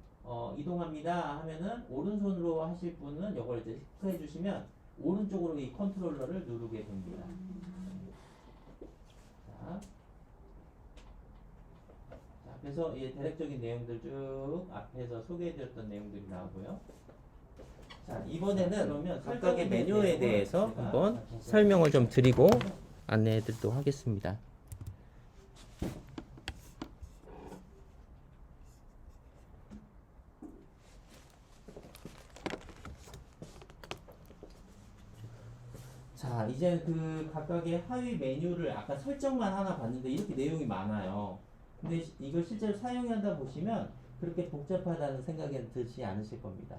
Speaker 1: 이동합니다 하면은 오른손으로 하실 분은 이걸 이제 체크해 주시면 오른쪽으로 이 컨트롤러를 누르게 됩니다. 자, 그래서 이 대략적인 내용들 쭉 앞에서 소개해드렸던 내용들이 나오고요. 자, 이번에는 그러면 각각의 메뉴에 대해서 한번 설명을 좀 드리고 안내해드리도록 하겠습니다. 자, 이제 그 각각의 하위 메뉴를 아까 설정만 하나 봤는데 이렇게 내용이 많아요. 근데 이걸 실제로 사용하다 보시면 그렇게 복잡하다는 생각이 들지 않으실 겁니다.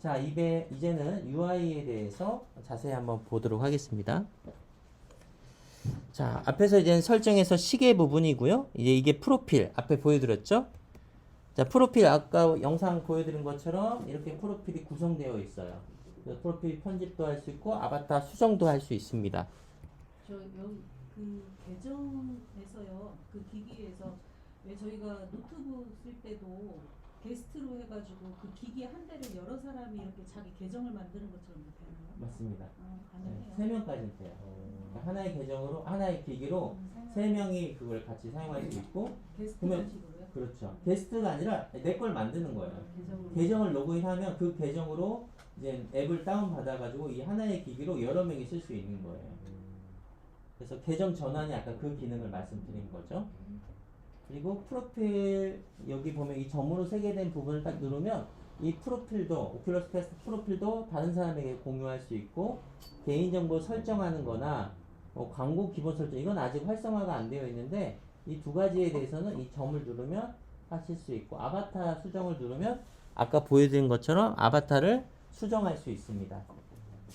Speaker 1: 자, 이제는 UI에 대해서 자세히 한번 보도록 하겠습니다. 자, 앞에서 이제 설정에서 시계 부분이고요. 이제 이게 프로필 앞에 보여드렸죠? 자, 프로필 아까 영상 보여드린 것처럼 이렇게 프로필이 구성되어 있어요. 프로필 편집도 할 수 있고 아바타 수정도 할 수 있습니다.
Speaker 8: 저 여기 그 계정에서요, 그 기기에서 왜 저희가 노트북 쓸 때도 게스트로 해가지고 그 기기 한 대를 여러 사람이 이렇게 자기 계정을 만드는 것처럼 되나요?
Speaker 1: 맞습니다.
Speaker 8: 가능해요.
Speaker 1: 3명까지는 돼요. 하나의 계정으로 하나의 기기로 3명이 그걸 같이 사용할 수 있고
Speaker 8: 게스트
Speaker 1: 그러면
Speaker 8: 방식으로요?
Speaker 1: 그렇죠. 게스트가 아니라 내 걸 만드는 거예요. 계정을 로그인하면 그 계정으로 이제 앱을 다운 받아가지고 이 하나의 기기로 여러 명이 쓸 수 있는 거예요. 그래서 계정 전환이 아까 그 기능을 말씀드린 거죠. 그리고 프로필 여기 보면 이 점으로 세개된 부분을 딱 누르면 이 프로필도 오큘러스 퀘스트 프로필도 다른 사람에게 공유할 수 있고 개인정보 설정하는 거나 광고 기본 설정 이건 아직 활성화가 안 되어 있는데 이 두 가지에 대해서는 이 점을 누르면 하실 수 있고 아바타 수정을 누르면 아까 보여드린 것처럼 아바타를 수정할 수 있습니다.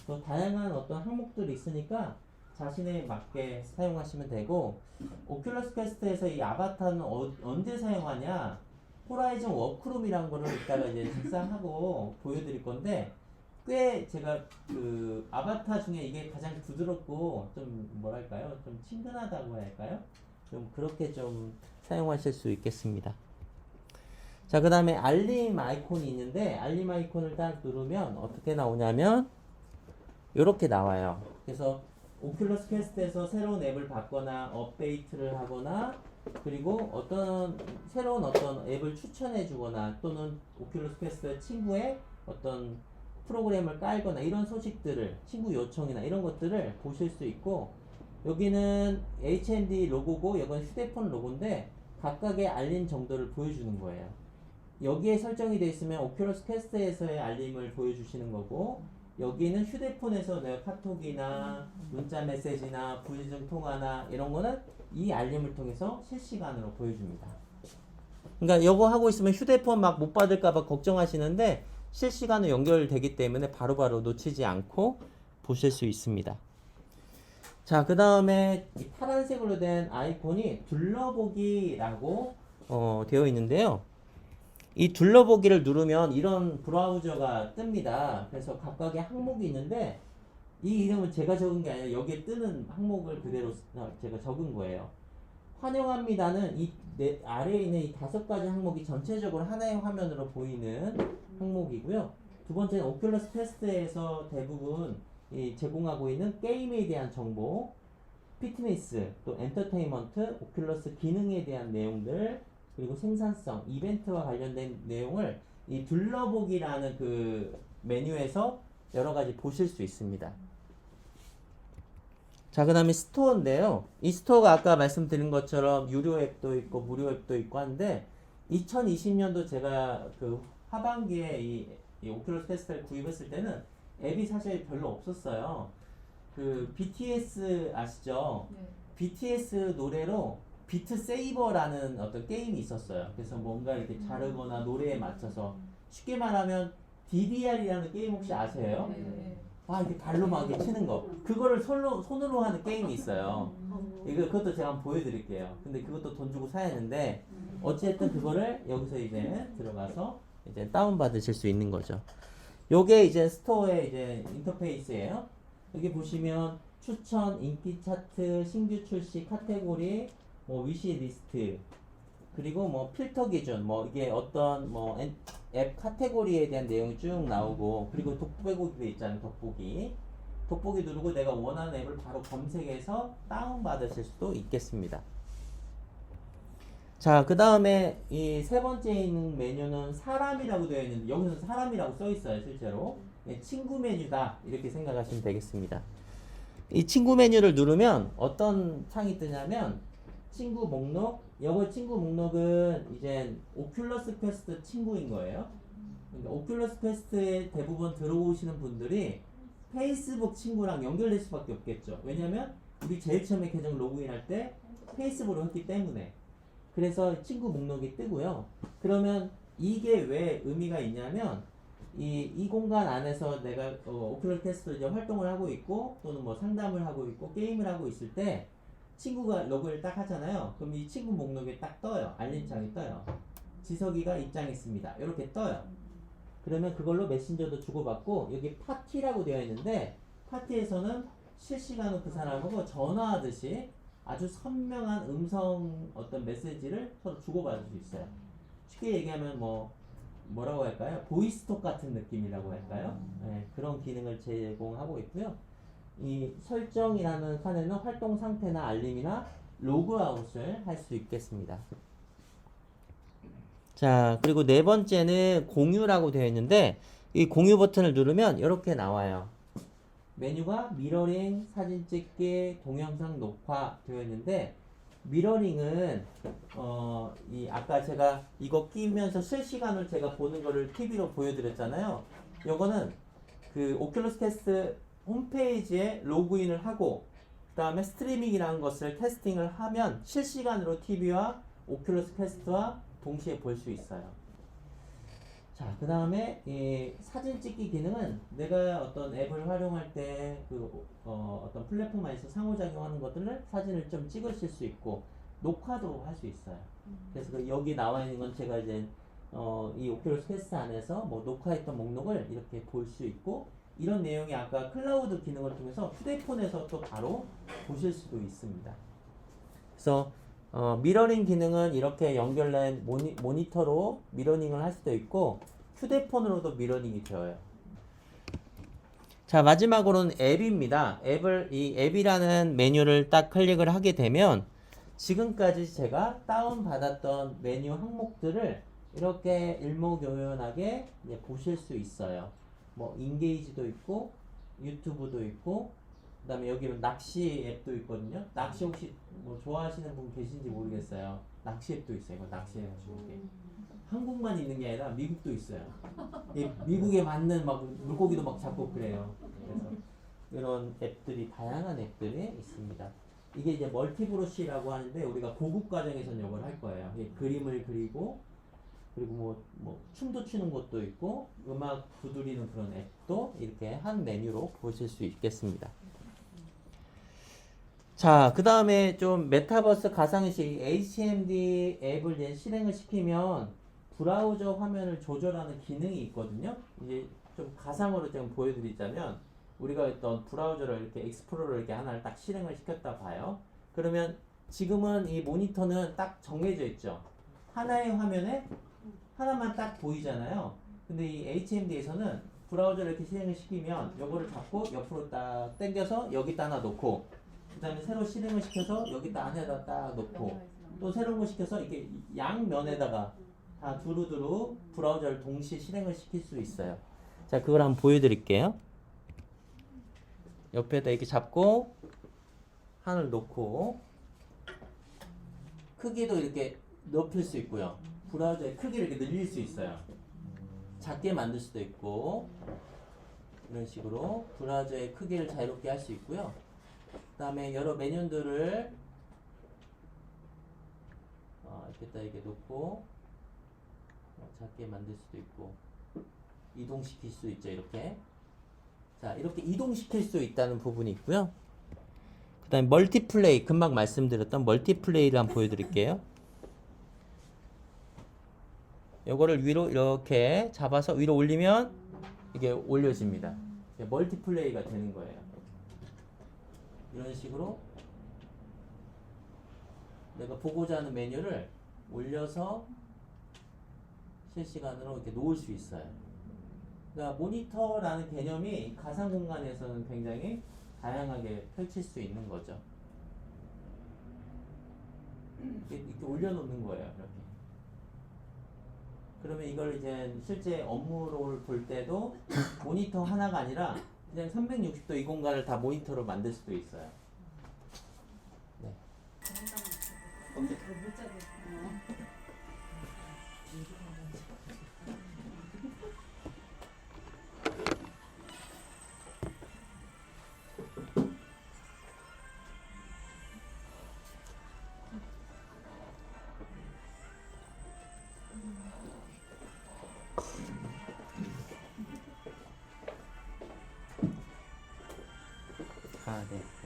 Speaker 1: 또 다양한 어떤 항목들이 있으니까 자신에 맞게 사용하시면 되고 오큘러스 퀘스트에서 이 아바타는 언제 사용하냐 호라이즌 워크룸이라는 거를 이따가 이제 식상하고 보여드릴 건데 꽤 제가 그 아바타 중에 이게 가장 부드럽고 좀 뭐랄까요 좀 친근하다고 할까요 좀 그렇게 좀 사용하실 수 있겠습니다. 자 그 다음에 알림 아이콘이 있는데 알림 아이콘을 딱 누르면 어떻게 나오냐면 요렇게 나와요. 그래서 오큘러스 퀘스트에서 새로운 앱을 받거나 업데이트를 하거나 그리고 새로운 어떤 앱을 추천해 주거나 또는 오큘러스 퀘스트 친구의 어떤 프로그램을 깔거나 이런 소식들을 친구 요청이나 이런 것들을 보실 수 있고 여기는 HND 로고고 여기는 휴대폰 로고인데 각각의 알림 정도를 보여주는 거예요. 여기에 설정이 되어 있으면 오큘러스 퀘스트에서의 알림을 보여주시는 거고 여기는 휴대폰에서 내가 카톡이나 문자 메시지나 부재중 통화나 이런 거는 이 알림을 통해서 실시간으로 보여줍니다. 그러니까 이거 하고 있으면 휴대폰 막 못 받을까봐 걱정하시는데 실시간으로 연결되기 때문에 바로바로 놓치지 않고 보실 수 있습니다. 자, 그 다음에 이 파란색으로 된 아이콘이 둘러보기라고 되어 있는데요. 이 둘러보기를 누르면 이런 브라우저가 뜹니다. 그래서 각각의 항목이 있는데 이 이름은 제가 적은 게 아니라 여기에 뜨는 항목을 그대로 제가 적은 거예요. 환영합니다는 이 아래에 있는 이 5가지 항목이 전체적으로 하나의 화면으로 보이는 항목이고요. 두 번째는 오큘러스 퀘스트에서 대부분 제공하고 있는 게임에 대한 정보, 피트니스, 또 엔터테인먼트, 오큘러스 기능에 대한 내용들, 그리고 생산성, 이벤트와 관련된 내용을 이 둘러보기라는 그 메뉴에서 여러 가지 보실 수 있습니다. 자, 그 다음에 스토어인데요. 이 스토어가 아까 말씀드린 것처럼 유료 앱도 있고 무료 앱도 있고 한데 2020년도 제가 그 하반기에 이 오큘러스 퀘스트를 구입했을 때는 앱이 사실 별로 없었어요. 그 BTS 아시죠?
Speaker 2: 네.
Speaker 1: BTS 노래로 비트 세이버라는 어떤 게임이 있었어요. 그래서 뭔가 이렇게 자르거나 노래에 맞춰서 쉽게 말하면 DDR이라는 게임 혹시 아세요?
Speaker 2: 네.
Speaker 1: 아 이렇게 발로 막 이렇게 치는 거 그거를 손으로 하는 게임이 있어요. 그것도 제가 한번 보여드릴게요. 근데 그것도 돈 주고 사야 하는데 어쨌든 그거를 여기서 이제 들어가서 이제 다운 받으실 수 있는 거죠. 요게 이제 스토어의 이제 인터페이스예요. 여기 보시면 추천, 인기 차트, 신규 출시, 카테고리, 뭐 위시 리스트, 그리고 뭐 필터 기준, 뭐 이게 어떤 뭐 앱 카테고리에 대한 내용이 쭉 나오고, 그리고 돋보기도 있잖아요. 돋보기 누르고 내가 원하는 앱을 바로 검색해서 다운 받으실 수도 있겠습니다. 자, 그 다음에 이 세 번째 있는 메뉴는 사람이라고 되어 있는데 여기서 사람이라고 써 있어요. 실제로 친구 메뉴다 이렇게 생각하시면 되겠습니다. 이 친구 메뉴를 누르면 어떤 창이 뜨냐면 친구 목록, 여기 친구 목록은 이제 오큘러스 퀘스트 친구인 거예요. 그러니까 오큘러스 퀘스트에 대부분 들어오시는 분들이 페이스북 친구랑 연결될 수밖에 없겠죠. 왜냐면 우리 제일 처음에 계정 로그인할 때 페이스북으로 했기 때문에. 그래서 친구 목록이 뜨고요. 그러면 이게 왜 의미가 있냐면 이 공간 안에서 내가 오큘러스 퀘스트 이제 활동을 하고 있고 또는 뭐 상담을 하고 있고 게임을 하고 있을 때 친구가 로그를 딱 하잖아요. 그럼 이 친구 목록에 딱 떠요. 알림창이 떠요. 지석이가 입장했습니다. 이렇게 떠요. 그러면 그걸로 메신저도 주고받고 여기 파티라고 되어 있는데 파티에서는 실시간으로 그 사람하고 전화하듯이 아주 선명한 음성 어떤 메시지를 서로 주고받을 수 있어요. 쉽게 얘기하면 뭐라고 할까요? 보이스톡 같은 느낌이라고 할까요? 네, 그런 기능을 제공하고 있고요. 이 설정이라는 칸에는 활동 상태나 알림이나 로그아웃을 할 수 있겠습니다. 자, 그리고 네 번째는 공유라고 되어 있는데 이 공유 버튼을 누르면 이렇게 나와요. 메뉴가 미러링, 사진 찍기, 동영상 녹화 되어 있는데 미러링은 이 아까 제가 이거 끼면서 실시간으로 제가 보는 거를 TV로 보여드렸잖아요. 요거는 그 오큘러스 퀘스트 홈페이지에 로그인을 하고 그 다음에 스트리밍이라는 것을 테스팅을 하면 실시간으로 TV와 오큘러스 퀘스트와 동시에 볼 수 있어요. 자, 그 다음에 이 사진 찍기 기능은 내가 어떤 앱을 활용할 때 그 어떤 플랫폼 안에서 상호작용하는 것들을 사진을 좀 찍으실 수 있고 녹화도 할 수 있어요. 그래서 그 여기 나와 있는 건 제가 이제 이 오큘러스 퀘스트 안에서 뭐 녹화했던 목록을 이렇게 볼 수 있고 이런 내용이 아까 클라우드 기능을 통해서 휴대폰에서 또 바로 보실 수도 있습니다. 그래서 미러링 기능은 이렇게 연결된 모니터로 미러링을 할 수도 있고 휴대폰으로도 미러링이 되어요. 자, 마지막으로는 앱입니다. 이 앱이라는 메뉴를 딱 클릭을 하게 되면 지금까지 제가 다운받았던 메뉴 항목들을 이렇게 일목요연하게 이제 보실 수 있어요. 뭐 인게이지도 있고 유튜브도 있고 그 다음에 여기는 낚시 앱도 있거든요. 낚시 혹시 뭐 좋아하시는 분 계신지 모르겠어요. 낚시 앱도 있어요. 이거 낚시 앱. 한국만 있는 게 아니라 미국도 있어요. 미국에 맞는 막 물고기도 막 잡고 그래요. 그래서 이런 앱들이 다양한 앱들이 있습니다. 이게 이제 멀티브러쉬라고 하는데 우리가 고급 과정에서는 이걸 할 거예요. 이게 그림을 그리고 그리고 뭐 춤도 추는 것도 있고 음악 두드리는 그런 앱도 이렇게 한 메뉴로 보실 수 있겠습니다. 자, 그 다음에 좀 메타버스 가상현실 HMD 앱을 이제 실행을 시키면 브라우저 화면을 조절하는 기능이 있거든요. 이제 좀 가상으로 좀 보여드리자면 우리가 어떤 브라우저를 이렇게 익스플로러 이렇게 하나를 딱 실행을 시켰다 봐요. 그러면 지금은 이 모니터는 딱 정해져 있죠. 하나의 화면에 하나만 딱 보이잖아요. 근데 이 HMD에서는 브라우저를 이렇게 실행을 시키면 요거를 잡고 옆으로 딱 당겨서 여기다 하나 놓고 그 다음에 새로 실행을 시켜서 여기다 안에다 딱 놓고 또 새로운 거 시켜서 이렇게 양면에다가 다 두루두루 브라우저를 동시에 실행을 시킬 수 있어요. 자, 그걸 한번 보여드릴게요. 옆에다 이렇게 잡고 하나를 놓고 크기도 이렇게 높일 수 있고요. 브라우저의 크기를 이렇게 늘릴 수 있어요. 작게 만들 수도 있고 이런 식으로 브라우저의 크기를 자유롭게 할 수 있고요. 그 다음에 여러 메뉴들을 이렇게다 이렇게 놓고 작게 만들 수도 있고 이동시킬 수 있죠. 이렇게 자, 이렇게 이동시킬 수 있다는 부분이 있고요. 그 다음에 멀티플레이, 금방 말씀드렸던 멀티플레이를 한번 보여드릴게요. 요거를 위로 이렇게 잡아서 위로 올리면 이게 올려집니다. 멀티플레이가 되는 거예요. 이런 식으로 내가 보고자 하는 메뉴를 올려서 실시간으로 이렇게 놓을 수 있어요. 그러니까 모니터라는 개념이 가상 공간에서는 굉장히 다양하게 펼칠 수 있는 거죠. 이렇게 올려놓는 거예요. 이렇게. 그러면 이걸 이제 실제 업무를 볼 때도 모니터 하나가 아니라 그냥 360도 이 공간을 다 모니터로 만들 수도 있어요. 네. 네, 고맙습니다.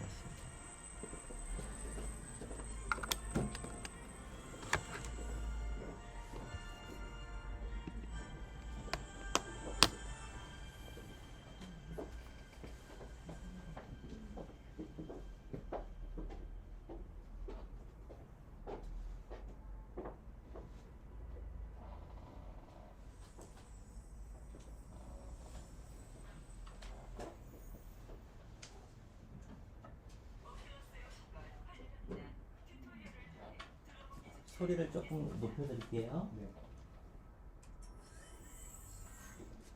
Speaker 1: 소리를 조금 높여드릴게요.
Speaker 3: 네.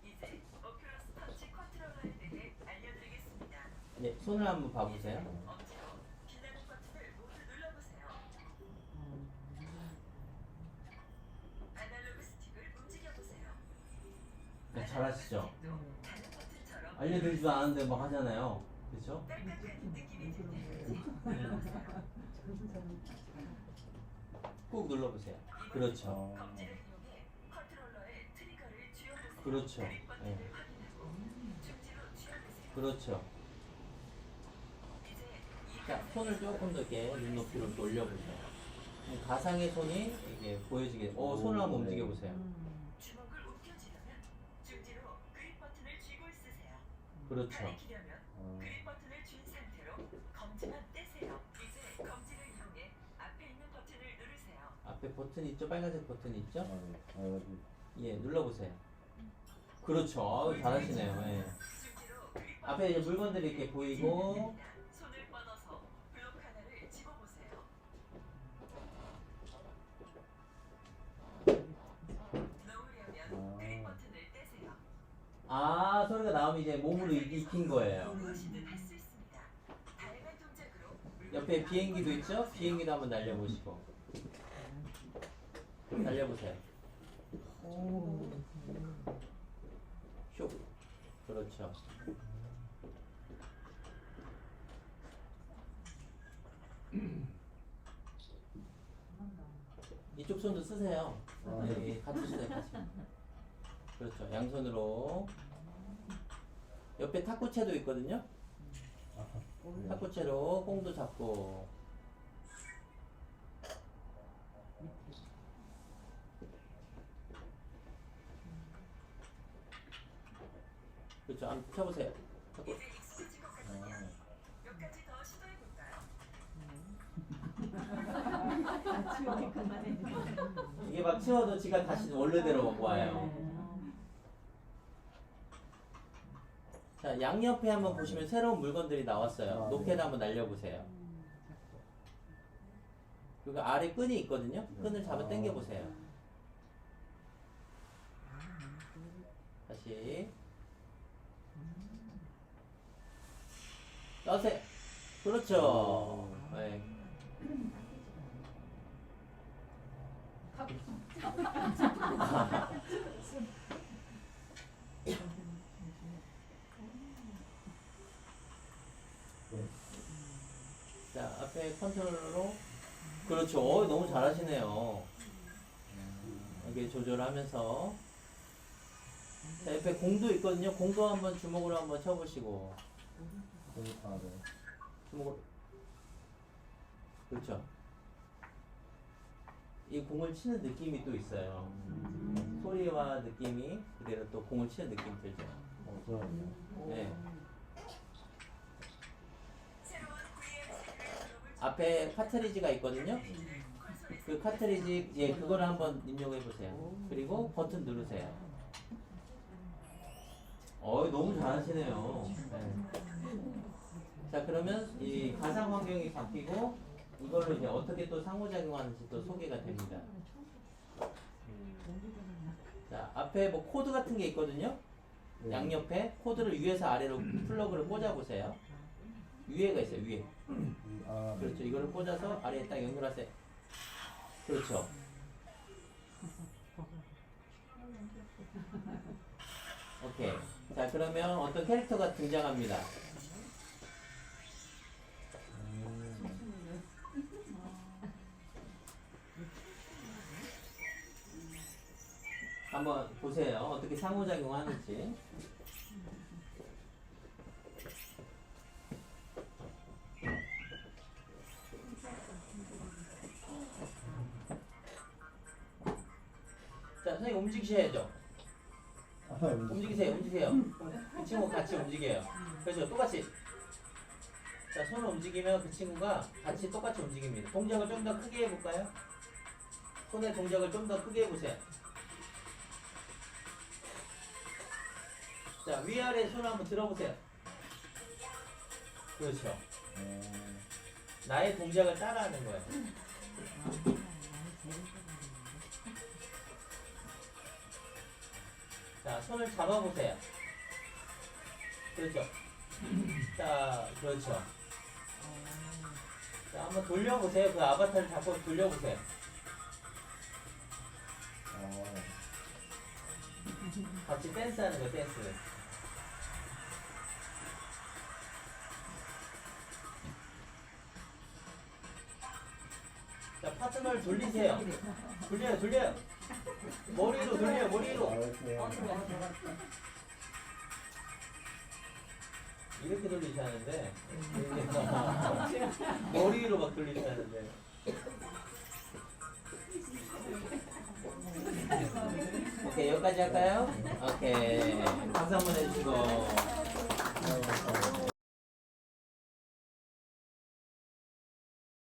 Speaker 5: 이제 오큘러스 터치 컨트롤러에 대해 알려드리겠습니다.
Speaker 1: 네, 손을 한번 봐보세요. 네, 잘하시죠? 알려드리지도 않았는데 막 하잖아요. 그렇죠? 꾹 눌러보세요. 그렇죠. 그렇죠. 네. 그렇죠. 자, 손을 조금 더 이렇게 눈높이로 올려보세요. 가상의 손이 이게 보여지게. 손을 한번 움직여 보세요. 그렇죠. 앞에 버튼 있죠? 빨간색 버튼 있죠? 예, 눌러보세요. 그렇죠. 아유, 잘하시네요. 예. 앞에 이제 물건들이 이렇게 보이고. 소리가 나오면 이제 몸으로 익힌 거예요. 옆에 비행기도 있죠? 비행기도 한번 날려보시고. 날려보세요. 슉. 그렇죠. 이쪽 손도 쓰세요. 네, 같이 쓰세요. 같이. 그렇죠. 양손으로. 옆에 탁구채도 있거든요. 탁구채로 공도 잡고. 그렇죠. 한번 펴보세요. 탁구. 이게 막 치워도 지가 다시 원래대로 와요. 자, 양옆에 한번 보시면 새로운 물건들이 나왔어요. 높이에다 한번 날려보세요. 그리고 아래 끈이 있거든요. 끈을 잡아 당겨보세요. 다시 떠세요. 그렇죠. 네. 자, 앞에 컨트롤러로. 그렇죠. 너무 잘하시네요. 이렇게 조절하면서. 자, 옆에 공도 있거든요. 공도 한번 주먹으로 한번 쳐보시고. 주먹으로. 그렇죠. 이 공을 치는 느낌이 또 있어요. 소리와 느낌이 그대로 또 공을 치는 느낌이 들죠. 네. 앞에 카트리지가 있거든요. 그 카트리지, 예, 그거를 한번 입력해 보세요. 그리고 버튼 누르세요. 너무 잘하시네요. 네. 자, 그러면 이 가상 환경이 바뀌고 이걸로 이제 어떻게 또 상호작용하는지 또 소개가 됩니다. 자, 앞에 뭐 코드 같은 게 있거든요. 양옆에 코드를 위에서 아래로 플러그를 꽂아 보세요. 위에가 있어요. 위에. 그렇죠. 이거를 꽂아서 아래에 딱 연결하세요. 그렇죠. 오케이. 자, 그러면 어떤 캐릭터가 등장합니다. 한번 보세요. 어떻게 상호작용하는지. 자, 선생님 움직이셔야죠. 움직이세요. 그 친구 같이 움직여요. 그렇죠. 똑같이. 자, 손을 움직이면 그 친구가 같이 똑같이 움직입니다. 동작을 좀 더 크게 해볼까요? 손의 동작을 좀 더 크게 해보세요. 자, 위아래 손을 한번 들어보세요. 그렇죠. 나의 동작을 따라하는 거예요. 자, 손을 잡아보세요. 그렇죠. 자, 자, 그렇죠. 자, 한번 돌려보세요. 그 아바타를 잡고 돌려보세요. 같이 댄스하는 거, 댄스. 자, 파트너를 돌리세요. 돌려요. 머리로 돌려요, 머리로. 이렇게 돌리시는데 머리로 막 돌리시는데. 오케이, 여기까지 할까요? 오케이. 박수 한번 해주시고.